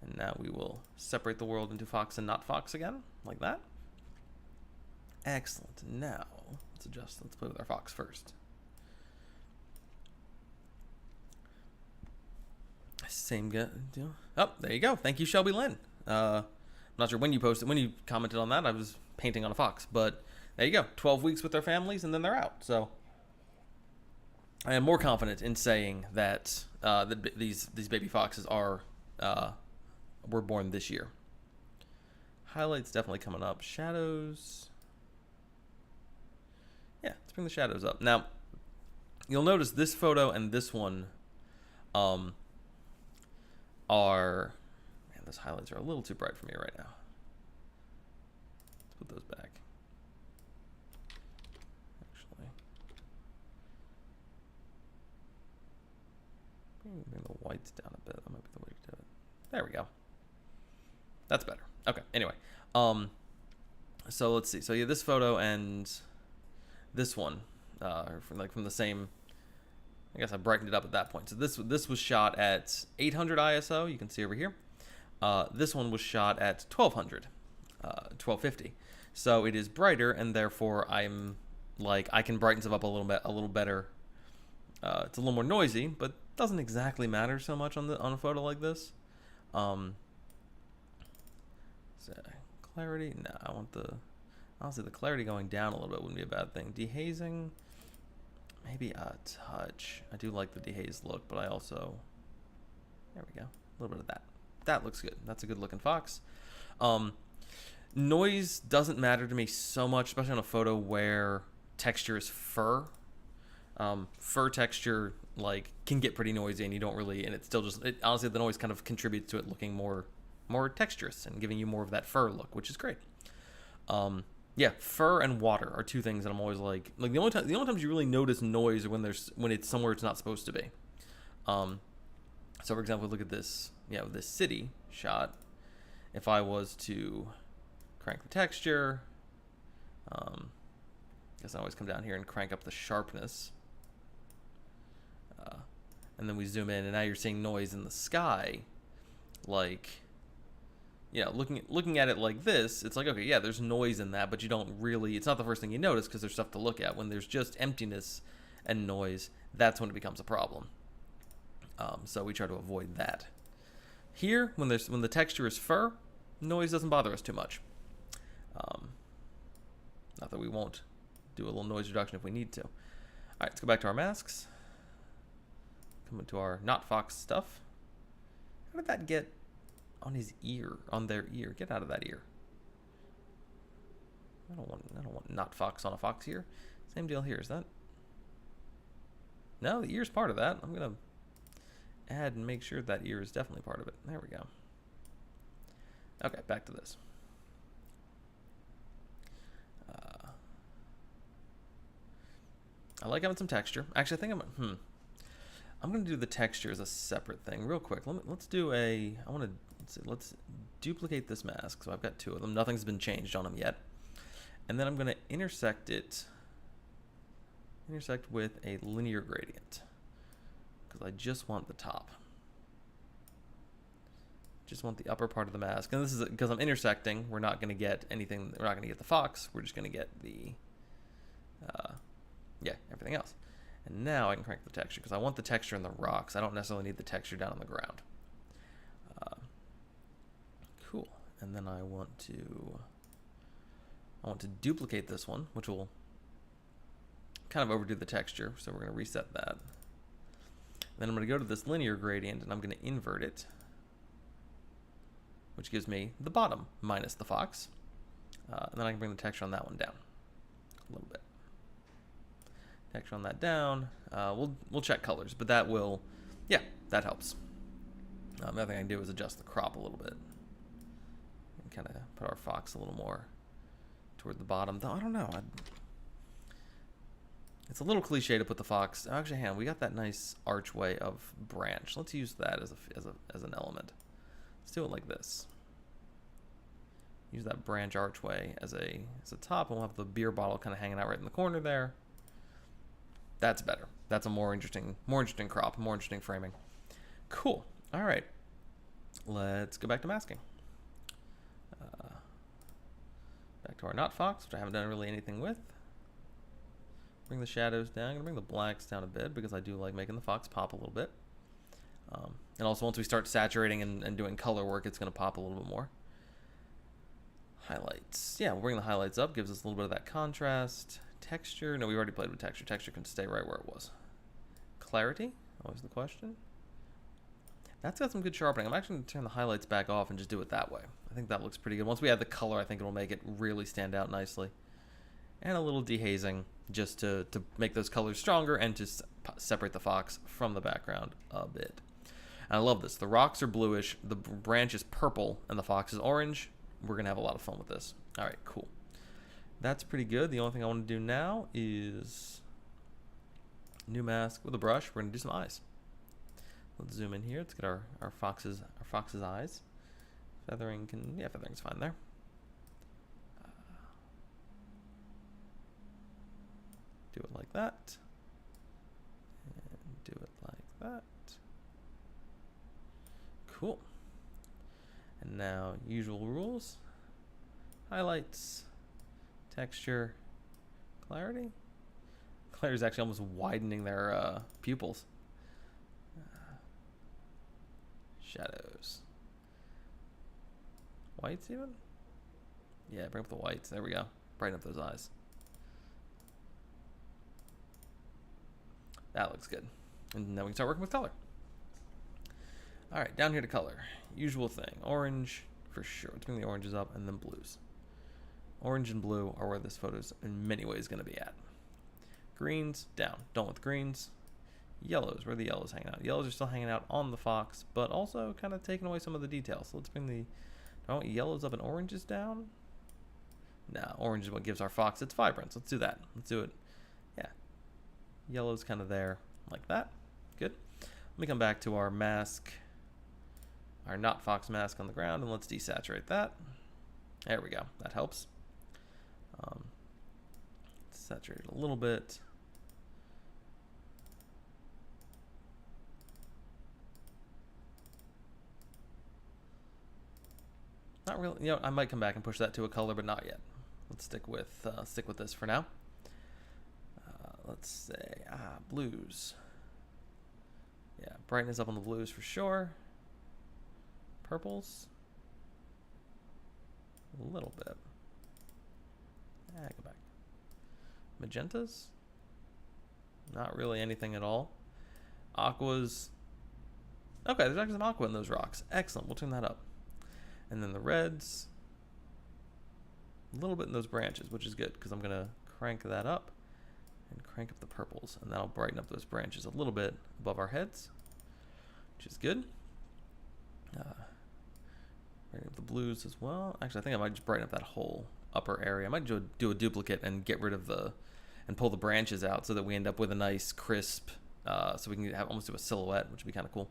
Speaker 1: And now we will separate the world into fox and not fox again, like that. Excellent. Now, let's adjust. Let's play with our fox first. Same deal. Oh, there you go. Thank you, Shelby Lynn. I'm not sure when you posted, when you commented on that. I was painting on a fox, but there you go. 12 weeks with their families, and then they're out. So I am more confident in saying that these baby foxes are were born this year. Highlights definitely coming up. Shadows. Yeah, let's bring the shadows up. Now, you'll notice this photo and this one are, man, those highlights are a little too bright for me right now. Let's put those back. Actually, bring the whites down a bit. That might be the way to do it. There we go. That's better. Okay. Anyway, so let's see. So yeah, this photo and this one, from the same. I guess I brightened it up at that point. So this was shot at 800 ISO. You can see over here. This one was shot at 1200, 1250. So it is brighter, and therefore I'm like I can brighten stuff up a little better. It's a little more noisy, but doesn't exactly matter so much on a photo like this. So clarity. No, honestly the clarity going down a little bit wouldn't be a bad thing. Dehazing. Maybe a touch. I do like the dehazed look, but I also, there we go, a little bit of that. That looks good. That's a good looking fox. Noise doesn't matter to me so much, especially on a photo where texture is fur. Fur texture like can get pretty noisy, and you don't really, and it's still just, honestly the noise kind of contributes to it looking more texturous and giving you more of that fur look, which is great. Yeah, fur and water are two things that I'm always like the only times you really notice noise are when it's somewhere it's not supposed to be. So for example, look at this, this city shot. If I was to crank the texture, guess I always come down here and crank up the sharpness, and then we zoom in, and now you're seeing noise in the sky, like. Looking at it like this, it's like, okay, yeah, there's noise in that, but you don't really, it's not the first thing you notice because there's stuff to look at. When there's just emptiness and noise, that's when it becomes a problem. So we try to avoid that. Here, when the texture is fur, noise doesn't bother us too much. Not that we won't do a little noise reduction if we need to. All right, let's go back to our masks. Come into our not fox stuff. How did that get on his ear, on their ear? Get out of that ear. I don't want not fox on a fox ear. Same deal here. Is that? No, the ear's part of that. I'm gonna add and make sure that ear is definitely part of it. There we go. Okay, back to this. I like having some texture. Actually, I think I'm gonna do the texture as a separate thing, real quick. Let's do a. Let's duplicate this mask. So I've got two of them. Nothing's been changed on them yet. And then I'm going to intersect with a linear gradient because I just want the top. Just want the upper part of the mask. And this is because I'm intersecting. We're not going to get anything. We're not going to get the fox. We're just going to get the, everything else. And now I can crank the texture because I want the texture in the rocks. I don't necessarily need the texture down on the ground. Cool. And then I want to duplicate this one, which will kind of overdo the texture. So we're going to reset that. Then I'm going to go to this linear gradient and I'm going to invert it, which gives me the bottom minus the fox. And then I can bring the texture on that one down a little bit. texture on that down. We'll check colors, but that will, yeah, that helps. Another thing I can do is adjust the crop a little bit. And kind of put our fox a little more toward the bottom. Though I don't know. It's a little cliche to put the fox. Actually, hang on, we got that nice archway of branch. Let's use that as an element. Let's do it like this. Use that branch archway as a top, and we'll have the beer bottle kind of hanging out right in the corner there. That's better. That's a more interesting crop, more interesting framing. Cool. All right. Let's go back to masking. Back to our not fox, which I haven't done really anything with. Bring the shadows down. I'm gonna bring the blacks down a bit because I do like making the fox pop a little bit. And also once we start saturating and doing color work, it's gonna pop a little bit more. Highlights. Yeah, we'll bring the highlights up. Gives us a little bit of that contrast. Texture. No, we already played with texture. Texture can stay right where it was. Clarity. Always the question. That's got some good sharpening. I'm actually going to turn the highlights back off and just do it that way. I think that looks pretty good. Once we add the color, I think it'll make it really stand out nicely. And a little dehazing just to make those colors stronger and to separate the fox from the background a bit. And I love this. The rocks are bluish, the branch is purple, and the fox is orange. We're going to have a lot of fun with this. All right, cool. That's pretty good. The only thing I want to do now is new mask with a brush. We're going to do some eyes. Let's zoom in here. Let's get our fox's eyes. Feathering's fine there. Do it like that. And do it like that. Cool. And now, usual rules. Highlights, texture, clarity. Clarity is actually almost widening their pupils. Shadows. Whites even? Yeah, bring up the whites. There we go. Brighten up those eyes. That looks good. And now we can start working with color. All right, down here to color. Usual thing. Orange, for sure. Let's bring the oranges up, and then blues. Orange and blue are where this photo's in many ways going to be at. Greens, down. Don't with greens. Yellows, where are the yellows hanging out? Yellows are still hanging out on the fox, but also kind of taking away some of the details. So let's bring the, do I want yellows up and oranges down? Nah, orange is what gives our fox its vibrance. Let's do that. Let's do it. Yeah. Yellow's kind of there, like that. Good. Let me come back to our mask, our not fox mask on the ground, and let's desaturate that. There we go. That helps. Saturate it a little bit. Not really. You know, I might come back and push that to a color, but not yet. Let's stick with this for now. Let's say blues. Yeah, brightness up on the blues for sure. Purples. A little bit. Go back. Magentas. Not really anything at all. Aquas. Okay, there's actually some aqua in those rocks. Excellent. We'll turn that up. And then the reds. A little bit in those branches, which is good because I'm going to crank that up and crank up the purples. And that'll brighten up those branches a little bit above our heads, which is good. Brighten up the blues as well. Actually, I think I might just brighten up that whole upper area. I might do a duplicate and get rid of and pull the branches out so that we end up with a nice crisp, so we can almost do a silhouette, which would be kind of cool.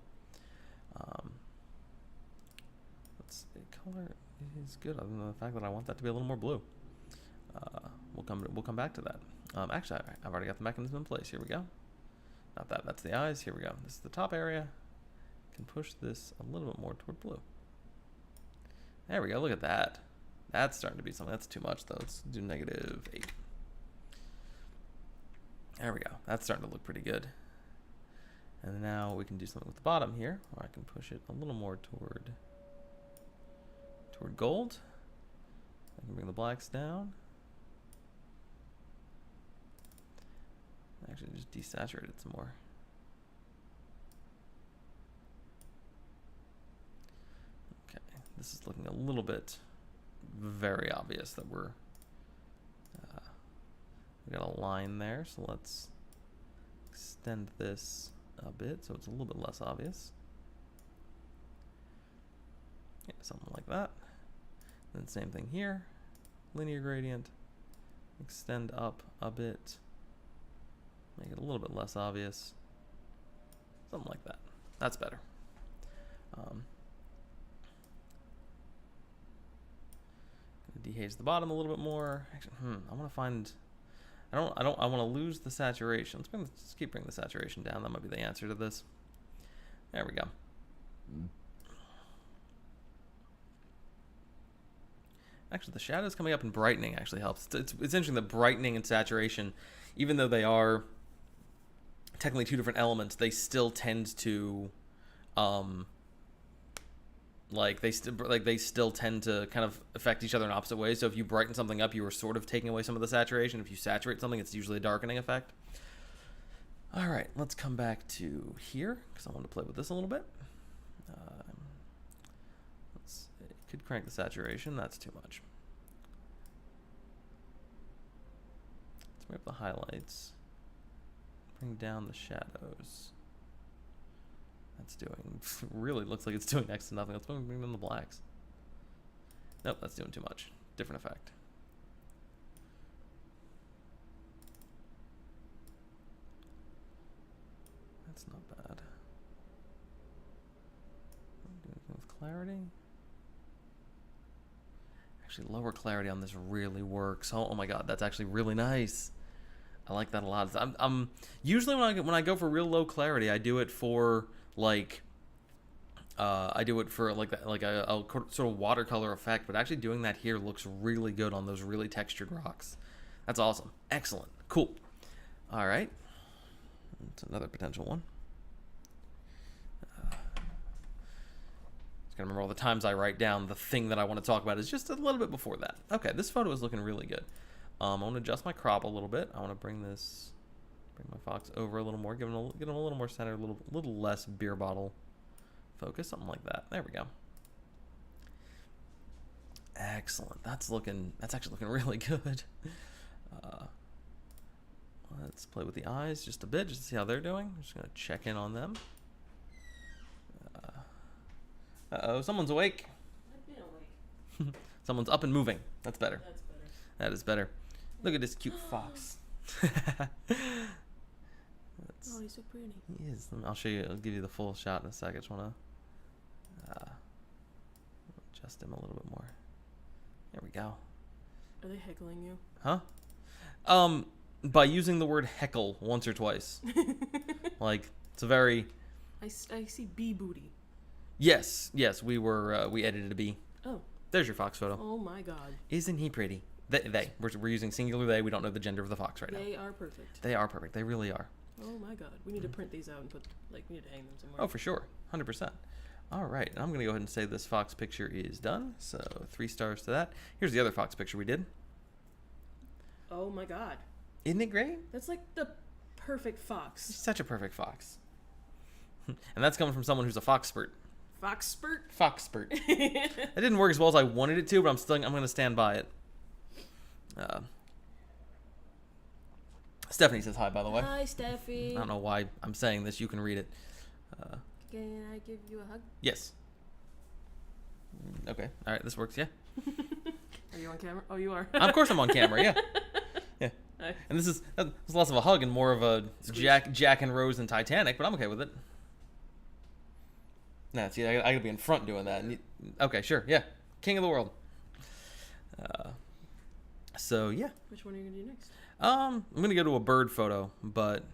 Speaker 1: Let's see, color is good other than the fact that I want that to be a little more blue. We'll come back to that. Actually, I've already got the mechanism in place. Here we go. Not that, that's the eyes. Here we go. This is the top area. Can push this a little bit more toward blue. There we go. Look at that. That's starting to be something. That's too much, though. Let's do -8. There we go. That's starting to look pretty good. And now we can do something with the bottom here, where I can push it a little more toward gold. I can bring the blacks down. Actually, just desaturate it some more. Okay, this is looking a little bit very obvious that we got a line there, so let's extend this a bit so it's a little bit less obvious. Yeah, something like that. Then same thing here. Linear gradient. Extend up a bit. Make it a little bit less obvious. Something like that. That's better. Dehaze the bottom a little bit more. Actually, I want to find. I want to lose the saturation. Let's keep bringing the saturation down. That might be the answer to this. There we go. Actually, the shadows coming up and brightening actually helps. It's interesting that brightening and saturation, even though they are technically two different elements, they still tend to, they still tend to kind of affect each other in opposite ways. So if you brighten something up, you are sort of taking away some of the saturation. If you saturate something, it's usually a darkening effect. All right, let's come back to here because I want to play with this a little bit. Could crank the saturation. That's too much. Let's bring up the highlights. Bring down the shadows. That's doing, really looks like it's doing next to nothing. Let's bring down the blacks. Nope, that's doing too much. Different effect. That's not bad. Do anything with clarity. Actually, lower clarity on this really works. Oh my god, that's actually really nice. I like that a lot. I'm usually when I go for real low clarity, I do it for like a sort of watercolor effect. But actually doing that here looks really good on those really textured rocks. That's awesome. Excellent. Cool. All right. That's another potential one. Gotta remember all the times I write down the thing that I want to talk about is just a little bit before that. Okay, this photo is looking really good. I want to adjust my crop a little bit. I want to bring my fox over a little more, give him a little more center, a little less beer bottle focus, something like that. There we go. Excellent. That's actually looking really good. Let's play with the eyes just a bit, just to see how they're doing. I'm just gonna check in on them. Uh-oh, someone's awake.
Speaker 2: I've been awake.
Speaker 1: Someone's up and moving. That's better.
Speaker 2: That's better.
Speaker 1: That is better. Look at this cute fox.
Speaker 2: Oh, he's so pretty.
Speaker 1: He is. I'll show you. I'll give you the full shot in a second. Just want to adjust him a little bit more. There we go.
Speaker 2: Are they heckling you?
Speaker 1: Huh? By using the word heckle once or twice. Like, it's a very...
Speaker 2: I see bee booty.
Speaker 1: Yes, we edited a bee.
Speaker 2: Oh.
Speaker 1: There's your fox photo.
Speaker 2: Oh my god.
Speaker 1: Isn't he pretty? They. We're using singular they. We don't know the gender of the fox right now.
Speaker 2: They are perfect.
Speaker 1: They are perfect. They really are.
Speaker 2: Oh my god. We need to print these out and we need to hang them somewhere.
Speaker 1: Oh, for sure. 100%. All right. And I'm going to go ahead and say this fox picture is done. So 3 stars to that. Here's the other fox picture we did.
Speaker 2: Oh my god.
Speaker 1: Isn't it great?
Speaker 2: That's like the perfect fox.
Speaker 1: He's such a perfect fox. And that's coming from someone who's a foxpert.
Speaker 2: Foxpert?
Speaker 1: Foxpert. It didn't work as well as I wanted it to, but I'm going to stand by it. Stephanie says hi, by the way.
Speaker 2: Hi, Steffi.
Speaker 1: I don't know why I'm saying this. You can read it.
Speaker 2: Can I give you a hug?
Speaker 1: Yes. Okay. All right. This works. Yeah.
Speaker 2: Are you on camera? Oh, you are.
Speaker 1: Of course I'm on camera. Yeah. Yeah.
Speaker 2: Hi.
Speaker 1: And this is less of a hug and more of a Jack and Rose and Titanic, but I'm okay with it. Nah, see, I gotta be in front doing that. Okay, sure. Yeah. King of the world. So yeah.
Speaker 2: Which one are you gonna do next?
Speaker 1: I'm gonna go to a bird photo, but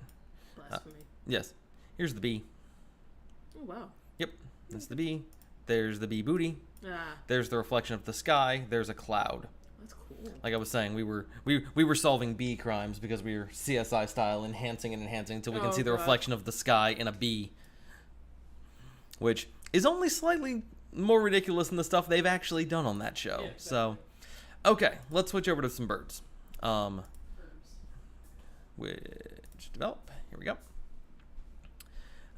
Speaker 2: Blasphemy.
Speaker 1: yes. Here's the bee.
Speaker 2: Oh wow.
Speaker 1: Yep, that's the bee. There's the bee booty.
Speaker 2: Ah.
Speaker 1: There's the reflection of the sky. There's a cloud.
Speaker 2: That's cool.
Speaker 1: Like I was saying, we were solving bee crimes because we were CSI style enhancing until we can see the reflection of the sky in a bee, which is only slightly more ridiculous than the stuff they've actually done on that show. Yeah, exactly. So, okay, let's switch over to some birds. Which develop. Here we go.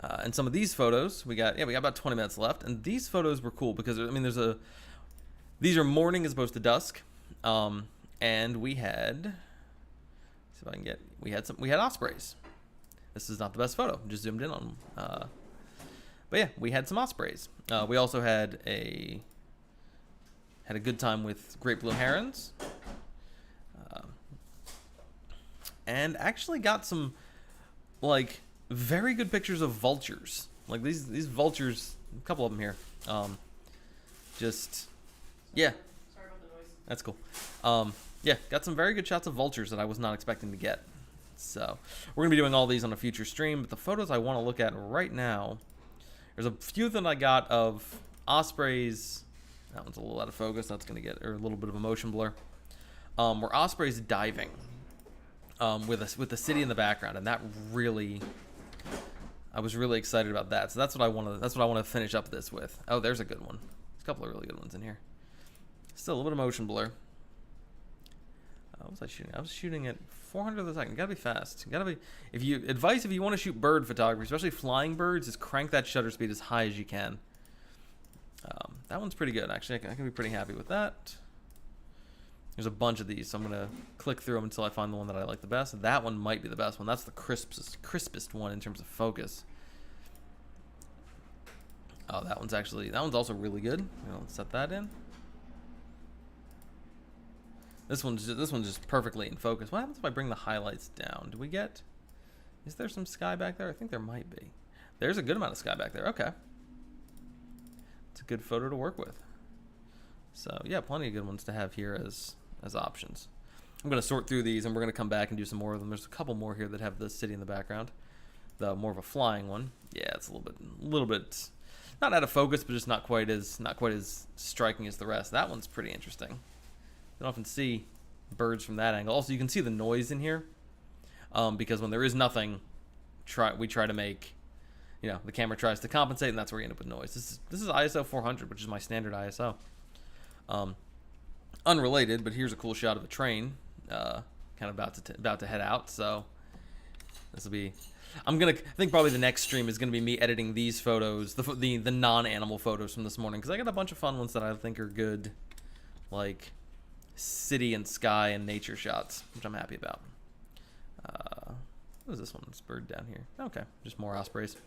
Speaker 1: And some of these photos, we got about 20 minutes left, and these photos were cool because I mean, these are morning as opposed to dusk, and we had, see if I can get, we had ospreys. this is not the best photo. Just zoomed in on them. But yeah, we had some ospreys. We also had a good time with great blue herons. And actually got some, like, very good pictures of vultures. Like, these vultures, a couple of them here. Just, yeah.
Speaker 2: Sorry about the noise.
Speaker 1: That's cool. Yeah, got some very good shots of vultures that I was not expecting to get. So, we're going to be doing all these on a future stream. But the photos I want to look at right now, there's a few that I got of ospreys. That one's a little out of focus. That's going to get, or a little bit of a motion blur. Where ospreys diving. With the city in the background, and that really, I was really excited about that. So that's what I want to finish up this with. Oh, there's a good one. There's a couple of really good ones in here. Still a little bit of motion blur. What was I shooting? I was shooting at 400 a second. Gotta be fast. Gotta be. If you want to shoot bird photography, especially flying birds, is crank that shutter speed as high as you can. That one's pretty good, actually. I can be pretty happy with that. There's a bunch of these, so I'm going to click through them until I find the one that I like the best. That one might be the best one. That's the crispest one in terms of focus. Oh, that one's also really good. Let's set that in. This one's just perfectly in focus. What happens if I bring the highlights down? Is there some sky back there? I think there might be. There's a good amount of sky back there. Okay. It's a good photo to work with. So, yeah, plenty of good ones to have here as options. I'm going to sort through these, and we're going to come back and do some more of them. There's a couple more here that have the city in the background. The more of a flying one. Yeah, it's a little bit not out of focus, but just not quite as striking as the rest. That one's pretty interesting. You don't often see birds from that angle. Also, you can see the noise in here, because when there is nothing, we try to make, the camera tries to compensate, and that's where you end up with noise. This is ISO 400, which is my standard ISO. Unrelated, but here's a cool shot of a train, kind of about to head out. So this will be. I think probably the next stream is gonna be me editing these photos, the non-animal photos from this morning, because I got a bunch of fun ones that I think are good, like city and sky and nature shots, which I'm happy about. What is this one? This bird down here. Okay, just more ospreys.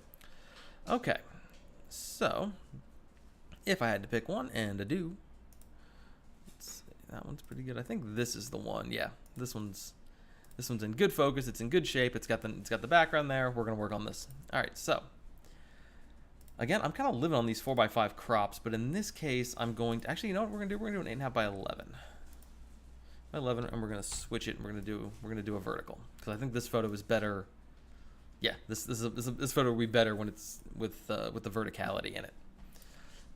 Speaker 1: Okay, so if I had to pick one, and I do. That one's pretty good. I think this is the one. Yeah, this one's in good focus. It's in good shape. It's got the background there. We're gonna work on this. All right. So again, I'm kind of living on these 4x5 crops, but in this case, I'm going to actually. You know what we're gonna do? We're gonna do an 8.5 by 11. By 11, and we're gonna switch it. And we're gonna do a vertical, because I think this photo is better. Yeah, this photo will be better when it's with the verticality in it.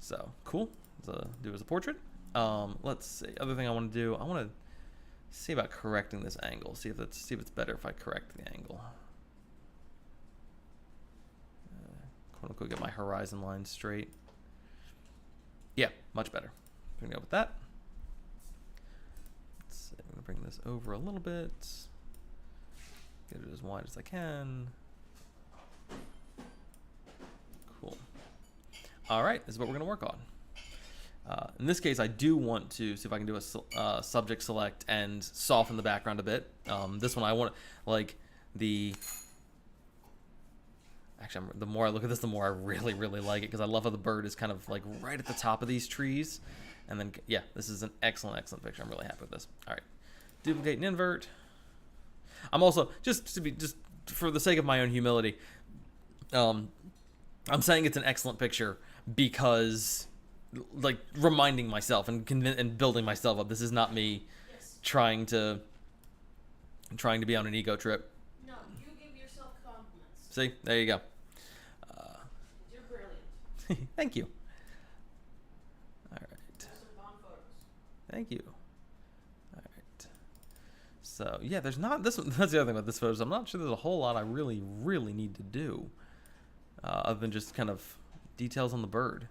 Speaker 1: So cool. Let's do it as a portrait. Let's see. Other thing I want to do, I want to see about correcting this angle. See if it's better if I correct the angle. Quote unquote, get my horizon line straight. Yeah, much better. We're gonna go with that. Let's see. I'm gonna bring this over a little bit. Get it as wide as I can. Cool. All right, this is what we're gonna work on. In this case, I do want to see if I can do a subject select and soften the background a bit. This one I want, like, actually, the more I look at this, the more I really, really like it, because I love how the bird is kind of like right at the top of these trees. And then, yeah, this is an excellent, excellent picture. I'm really happy with this. All right, duplicate and invert. I'm also, just for the sake of my own humility, I'm saying it's an excellent picture because, like, reminding myself and building myself up. This is not me trying to be on an ego trip.
Speaker 2: No, you give yourself compliments.
Speaker 1: See, there you go.
Speaker 2: You're brilliant.
Speaker 1: Thank you. All right.
Speaker 2: Some bomb photos.
Speaker 1: Thank you. All right. So yeah, there's not this. That's the other thing about this photo. I'm not sure there's a whole lot I really, really need to do, other than just kind of details on the bird.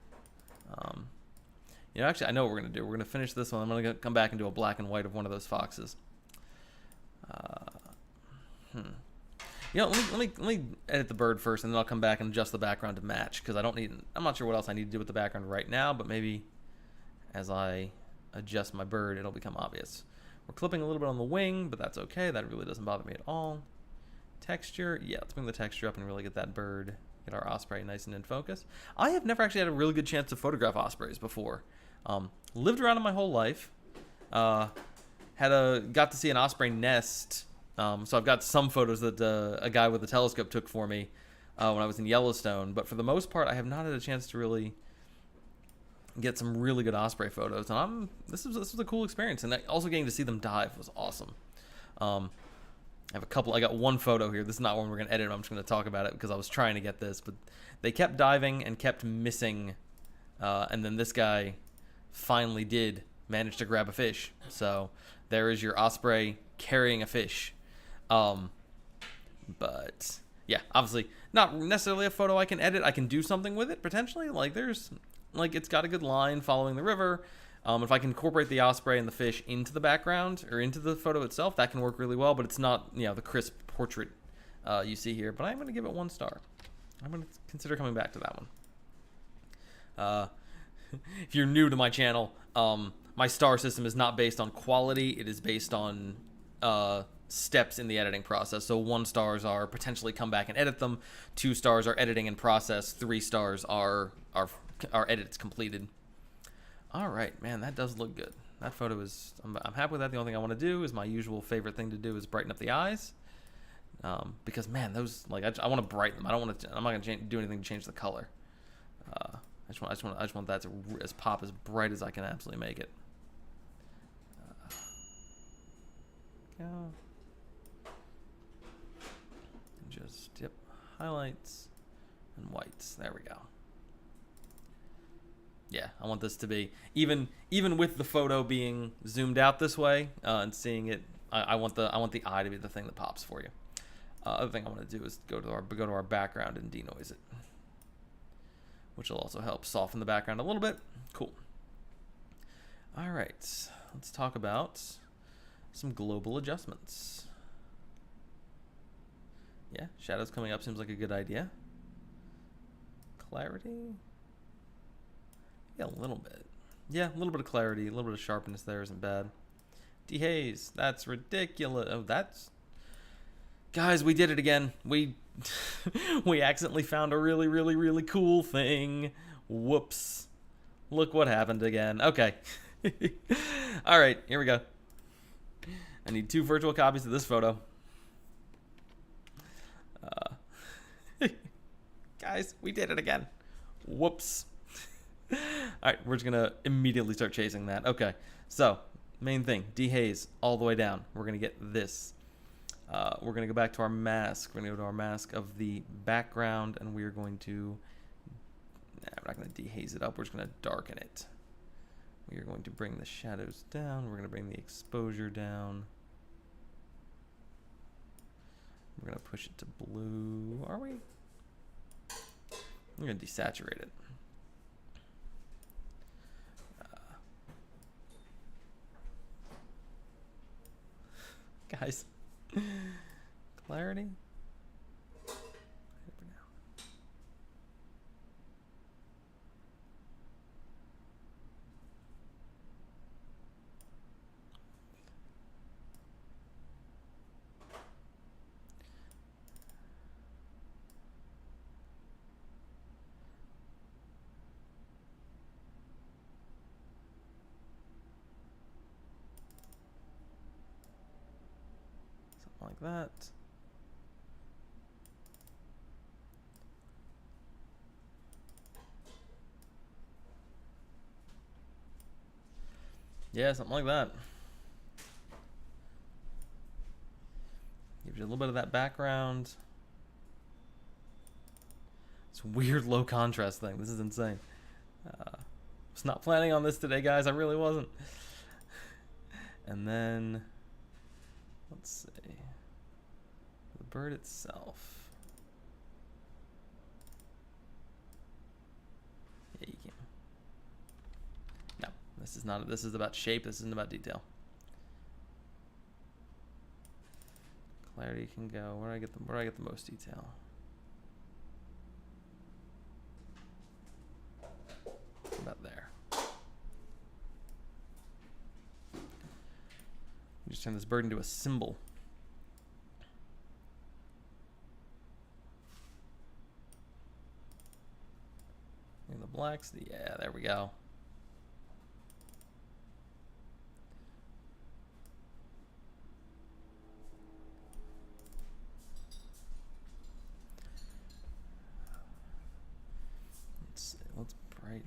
Speaker 1: Actually, I know what we're going to do. We're going to finish this one. I'm going to come back and do a black and white of one of those foxes. Let me edit the bird first, and then I'll come back and adjust the background to match, because I'm not sure what else I need to do with the background right now, but maybe as I adjust my bird, it'll become obvious. We're clipping a little bit on the wing, but that's okay. That really doesn't bother me at all. Texture, yeah, let's bring the texture up and really get that bird, get our osprey nice and in focus. I have never actually had a really good chance to photograph ospreys before. Lived around it my whole life. Got to see an osprey nest. So I've got some photos that a guy with a telescope took for me when I was in Yellowstone. But for the most part, I have not had a chance to really get some really good osprey photos. And this was a cool experience. And also getting to see them dive was awesome. I have a couple. I got one photo here. This is not one we're going to edit. I'm just going to talk about it because I was trying to get this. But they kept diving and kept missing. And then this guy finally did manage to grab a fish. So there is your osprey carrying a fish. But yeah, obviously not necessarily a photo I can edit. I can do something with it potentially. Like it's got a good line following the river. If I can incorporate the osprey and the fish into the background or into the photo itself, that can work really well, but it's not, the crisp portrait you see here. But I'm going to give it 1 star. I'm going to consider coming back to that one. If you're new to my channel, my star system is not based on quality. It is based on steps in the editing process. So 1 stars are potentially come back and edit them. 2 stars are editing in process. 3 stars are edits completed. All right, man, that does look good. That photo is, I'm happy with that. The only thing I want to do is my usual favorite thing to do is brighten up the eyes. Because, man, those, I want to brighten them. I'm not going to do anything to change the color. I just want that to pop as bright as I can absolutely make it. Just, highlights and whites. There we go. Yeah, I want this to be, even with the photo being zoomed out this way and seeing it, I want the eye to be the thing that pops for you. Other thing I want to do is go to our background and denoise it, which will also help soften the background a little bit. Cool. All right, let's talk about some global adjustments. Yeah, shadows coming up seems like a good idea. Clarity. Yeah, a little bit. Yeah, a little bit of clarity, a little bit of sharpness there isn't bad. Dehaze, that's ridiculous. Oh, guys, we did it again. We accidentally found a really, really, really cool thing. Whoops. Look what happened again. Okay. All right, here we go. I need 2 virtual copies of this photo. Guys, we did it again. Whoops. All right, we're just going to immediately start chasing that. Okay, so main thing, dehaze all the way down. We're going to get this. We're going to go back to our mask. We're going to go to our mask of the background, and we're going to... we're not going to dehaze it up. We're just going to darken it. We are going to bring the shadows down. We're going to bring the exposure down. We're going to push it to blue. Are we? We're going to desaturate it. Guys, clarity. Like that. Yeah, something like that. Gives you a little bit of that background. It's a weird low contrast thing. This is insane. Was not planning on this today, guys. I really wasn't. And then, let's see. The bird itself. Yeah, you can. No, this is not. This is about shape. This isn't about detail. Clarity can go. Where do I get the most detail? About there. Just turn this bird into a symbol. blacks. Yeah, there we go. Let's brighten.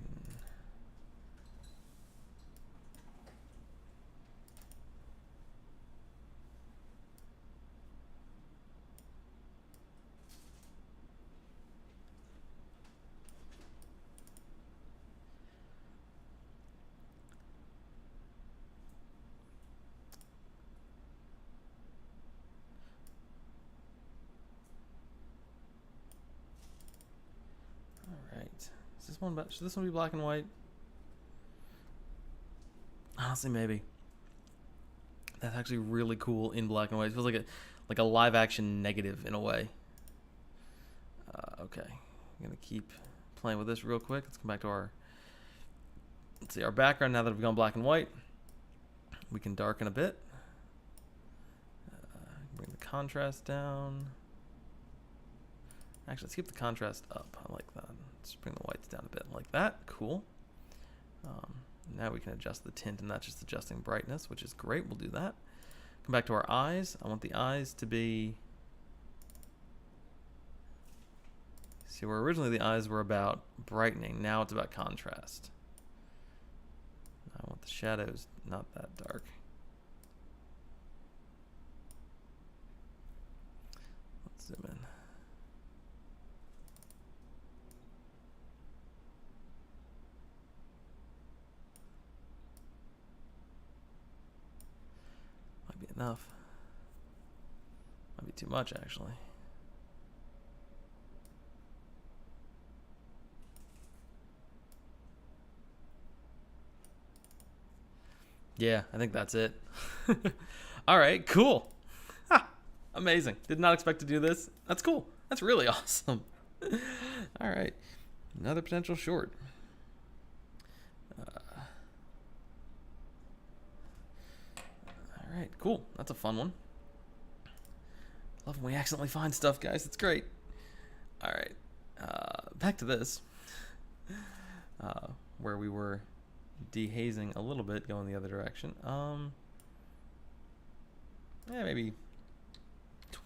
Speaker 1: All right. Is this one? Should this one be black and white? Honestly, maybe. That's actually really cool in black and white. It feels like a live action negative in a way. Okay, I'm gonna keep playing with this real quick. Let's come back to our, let's see, our background. Now that we've gone black and white, we can darken a bit. Bring the contrast down. Actually, let's keep the contrast up. I like that. Let's bring the whites down a bit like that. Cool. Now we can adjust the tint and not just adjusting brightness, which is great. We'll do that. Come back to our eyes. I want the eyes to be... See, where originally the eyes were about brightening, now it's about contrast. I want the shadows not that dark. Let's zoom in. Might be enough. Might be too much, actually. Yeah, I think that's it. All right, cool. Ha, amazing. Did not expect to do this. That's cool. That's really awesome. All right, another potential short. All right, cool. That's a fun one. Love when we accidentally find stuff, guys. It's great. All right, back to this, where we were dehazing a little bit, going the other direction. Yeah, maybe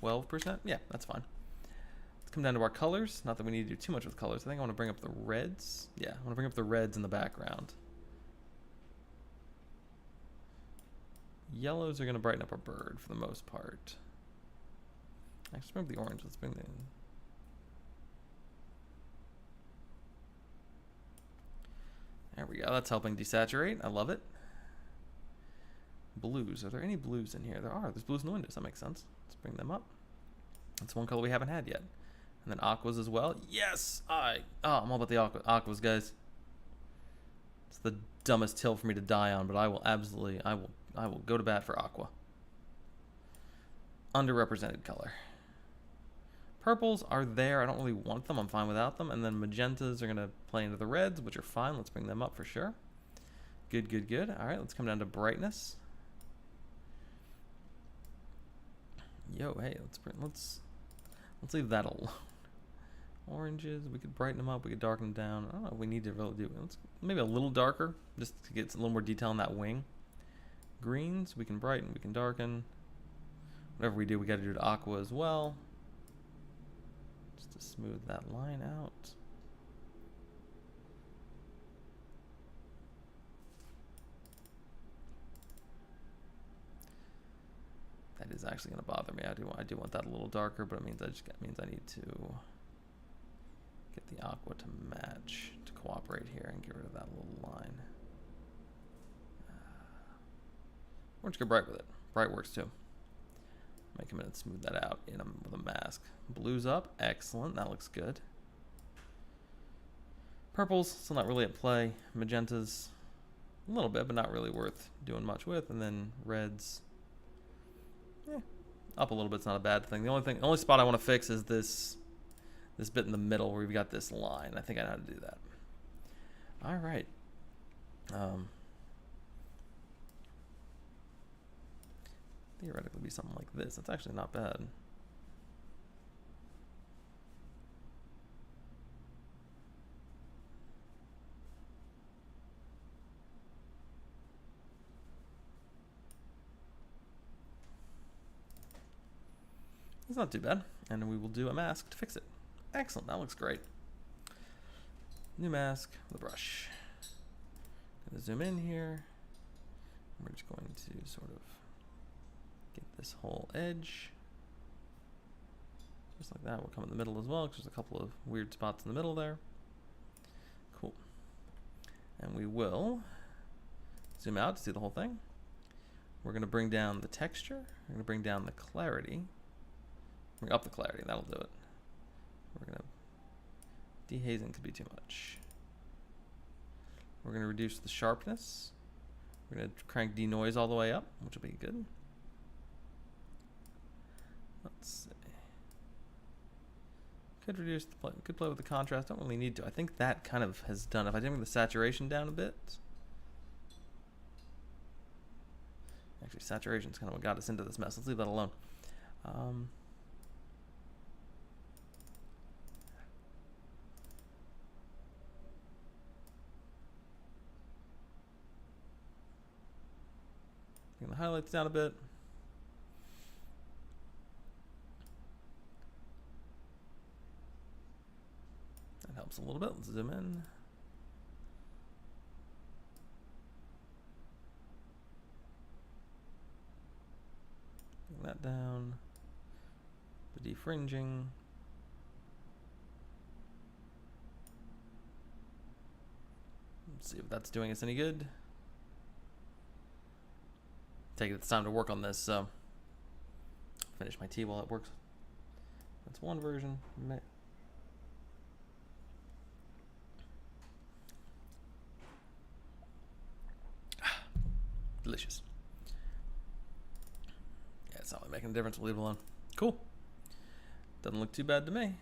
Speaker 1: 12%. Yeah, that's fine. Let's come down to our colors. Not that we need to do too much with colors. I think I want to bring up the reds. Yeah, I want to bring up the reds in the background. Yellows are going to brighten up our bird for the most part. Actually, let's bring up the orange. Let's bring the... There we go. That's helping desaturate. I love it. Blues. Are there any blues in here? There are. There's blues in the windows. That makes sense. Let's bring them up. That's one color we haven't had yet. And then aquas as well. Yes! I'm all about the aquas, guys. It's the dumbest hill for me to die on, but I will absolutely, I will go to bat for aqua. Underrepresented color. Purples are there. I don't really want them. I'm fine without them. And then magentas are going to play into the reds, which are fine. Let's bring them up for sure. Good, good, good. All right, let's come down to brightness. Yo, hey, let's leave that alone. Oranges, we could brighten them up. We could darken them down. I don't know if we need to really do it. Let's maybe a little darker, just to get a little more detail on that wing. Greens, we can brighten, we can darken. Whatever we do, we got to do to aqua as well. Just to smooth that line out. That is actually going to bother me. I do want that a little darker, but it means I need to get the aqua to match, to cooperate here, and get rid of that little line. We're just go bright with it. Bright works too. Might come in and smooth that out with a mask. Blues up, excellent. That looks good. Purples, still not really at play. Magentas, a little bit, but not really worth doing much with. And then reds, up a little bit's not a bad thing. The only spot I want to fix is this bit in the middle where we've got this line. I think I know how to do that. All right. Theoretically be something like this. That's actually not bad. It's not too bad. And we will do a mask to fix it. Excellent, that looks great. New mask with a brush. Gonna zoom in here. We're just going to sort of get this whole edge. Just like that, we'll come in the middle as well, because there's a couple of weird spots in the middle there. Cool. And we will zoom out to see the whole thing. We're going to bring down the texture. We're going to bring down the clarity. Bring up the clarity, that'll do it. We're going to, dehazing could be too much. We're going to reduce the sharpness. We're going to crank denoise all the way up, which will be good. Let's see. Could reduce the play, could play with the contrast. Don't really need to. I think that kind of has done. If I did bring the saturation down a bit. Actually, saturation is kind of what got us into this mess. Let's leave that alone. Bring the highlights down a bit. That helps a little bit. Let's zoom in. Bring that down. The defringing. Let's see if that's doing us any good. Take it, it's time to work on this, so finish my tea while it works. That's one version. Delicious. Yeah, it's not really making a difference. We'll leave it alone. Cool. Doesn't look too bad to me.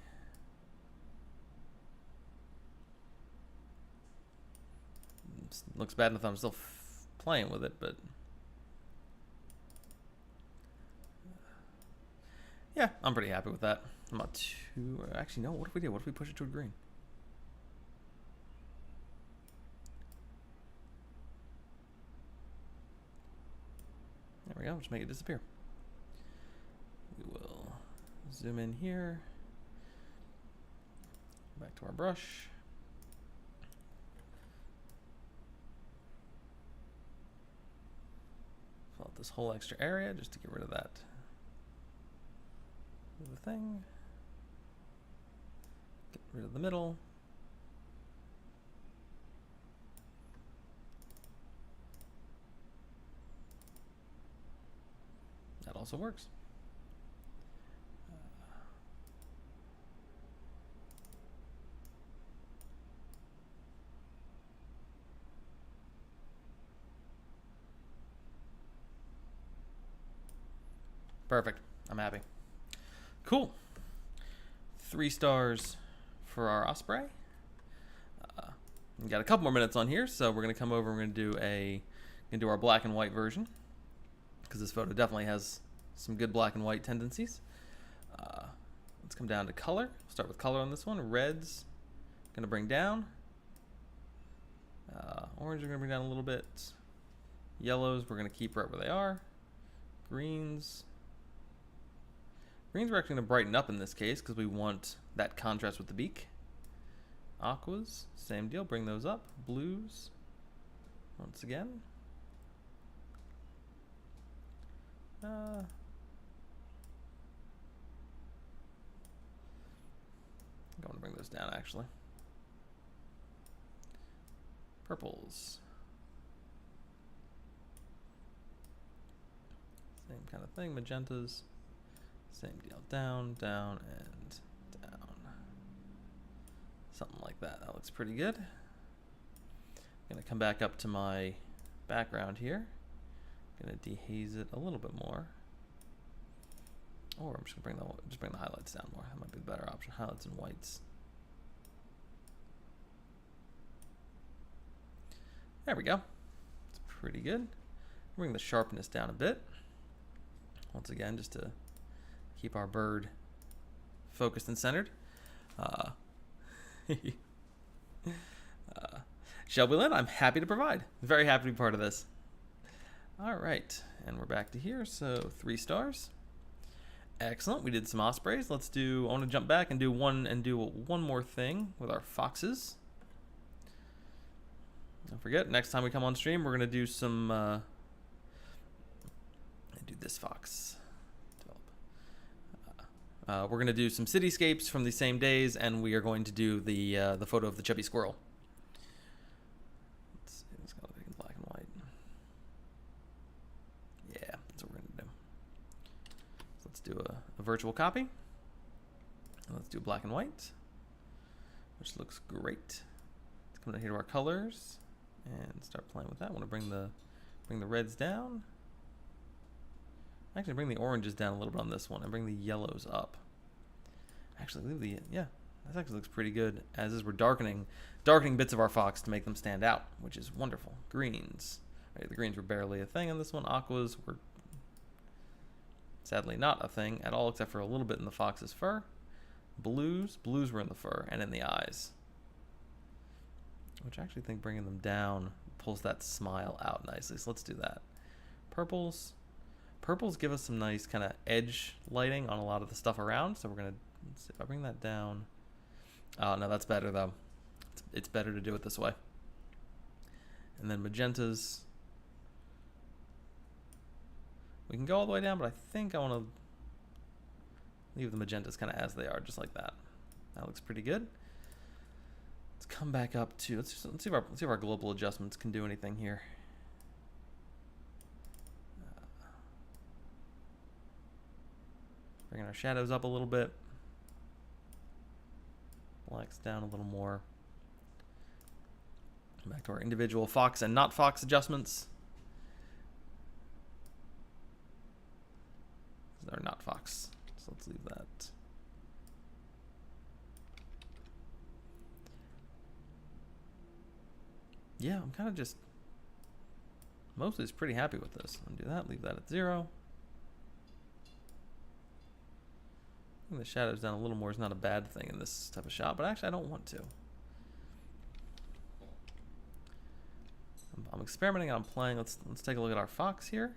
Speaker 1: Looks bad enough I'm still playing with it, but yeah, I'm pretty happy with that. I'm not too... Actually, no. What if we do? What if we push it to a green? There we go. Just make it disappear. We will zoom in here. Back to our brush. Fill out this whole extra area just to get rid of that. The thing. Get rid of the middle. That also works. Perfect. I'm happy. Cool. 3 stars for our Osprey. We got a couple more minutes on here, so we're gonna come over. We're gonna do our black and white version because this photo definitely has some good black and white tendencies. Let's come down to color. Start with color on this one. Reds, gonna bring down. Orange, we're gonna bring down a little bit. Yellows, we're gonna keep right where they are. Greens. Greens we're actually going to brighten up in this case because we want that contrast with the beak. Aquas, same deal, bring those up. Blues, once again. I'm going to bring those down actually. Purples. Same kind of thing, magentas. Same deal, down, down, and down. Something like that. That looks pretty good. I'm gonna come back up to my background here. Gonna dehaze it a little bit more. Or I'm just gonna bring the highlights down more. That might be the better option. Highlights and whites. There we go. It's pretty good. Bring the sharpness down a bit. Once again, just to keep our bird focused and centered. Shelby Lynn, I'm happy to provide. Very happy to be part of this. All right, and we're back to here. So 3 stars. Excellent. We did some ospreys. I want to jump back and do one more thing with our foxes. Don't forget, next time we come on stream, we're gonna do some. Do this fox. We're gonna do some cityscapes from the same days, and we are going to do the photo of the chubby squirrel. Let's see, let's go in black and white. Yeah, that's what we're gonna do. So let's do a virtual copy. Let's do black and white, which looks great. Let's come down here to our colors and start playing with that. I want to bring the reds down. Actually, bring the oranges down a little bit on this one and bring the yellows up. Actually, leave yeah, that actually looks pretty good. As is, we're darkening bits of our fox to make them stand out, which is wonderful. Greens. Right, the greens were barely a thing on this one. Aquas were sadly not a thing at all, except for a little bit in the fox's fur. Blues were in the fur and in the eyes, which I actually think bringing them down pulls that smile out nicely. So let's do that. Purples give us some nice kind of edge lighting on a lot of the stuff around. So let's see if I bring that down. Oh, no, that's better though. It's better to do it this way. And then magentas. We can go all the way down, but I think I want to leave the magentas kind of as they are, just like that. That looks pretty good. Let's come back up to, let's see if our global adjustments can do anything here. Bringing our shadows up a little bit. Blacks down a little more. Back to our individual fox and not fox adjustments. They're not fox, so let's leave that. Yeah, I'm kind of just mostly just pretty happy with this. I'm gonna do that, leave that at 0. Bring the shadows down a little more is not a bad thing in this type of shot, but actually I don't want to. I'm experimenting, I'm playing. Let's take a look at our fox here.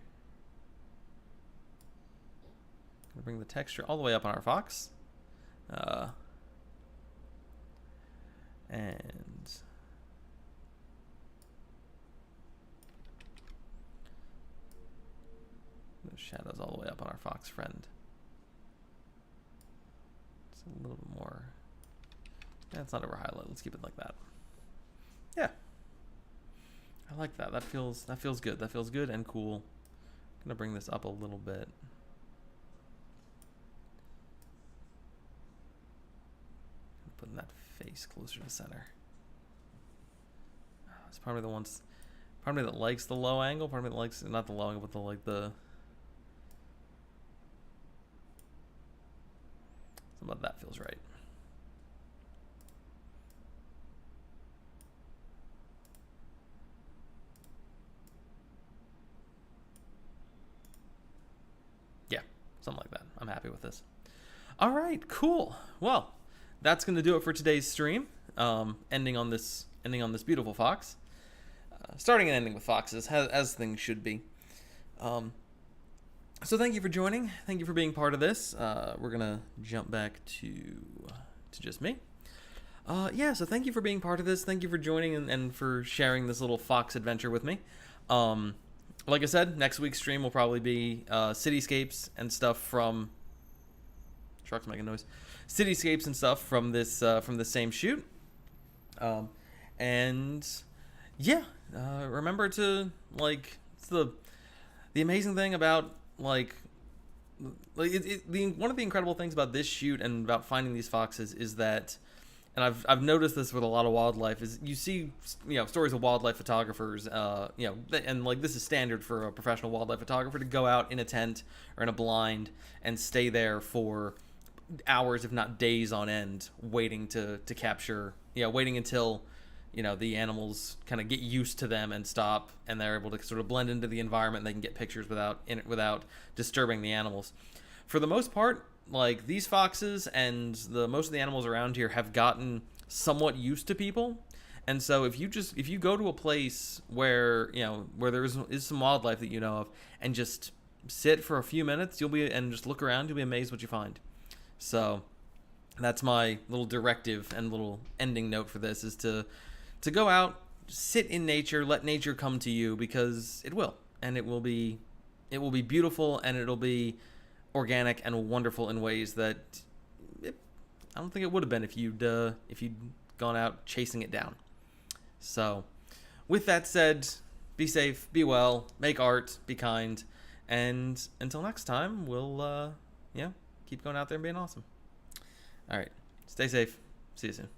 Speaker 1: Gonna bring the texture all the way up on our fox. And the shadows all the way up on our fox friend. Just a little bit more. Yeah, it's not over highlight. Let's keep it like that. Yeah. I like that. That feels good. That feels good and cool. I'm gonna bring this up a little bit. Putting that face closer to center. It's part of me that likes the low angle, part of me that likes not the low angle, but some of that feels right. Yeah, something like that. I'm happy with this. All right, cool. Well, that's going to do it for today's stream. Ending on this beautiful fox. Starting and ending with foxes, as things should be. So thank you for joining. Thank you for being part of this. We're gonna jump back to just me. Yeah. So thank you for being part of this. Thank you for joining and for sharing this little fox adventure with me. Like I said, next week's stream will probably be cityscapes and stuff from. Trucks making noise. Cityscapes and stuff from this same shoot. And yeah, remember to it's the amazing thing about one of the incredible things about this shoot and about finding these foxes is that, and I've noticed this with a lot of wildlife, is you see stories of wildlife photographers, and this is standard for a professional wildlife photographer to go out in a tent or in a blind and stay there for hours, if not days on end, waiting to capture, waiting until the animals kind of get used to them and stop, and they're able to sort of blend into the environment, and they can get pictures without disturbing the animals. For the most part, these foxes and most of the animals around here have gotten somewhat used to people. And so if you go to a place where there is some wildlife that you know of, and just sit for a few minutes, and just look around, you'll be amazed what you find. So that's my little directive and little ending note for this, is to go out, sit in nature, let nature come to you, because it will. And it will be beautiful, and it'll be organic and wonderful in ways that I don't think it would have been if you'd gone out chasing it down. So with that said, be safe, be well, make art, be kind, and until next time, we'll keep going out there and being awesome. All right, stay safe. See you soon.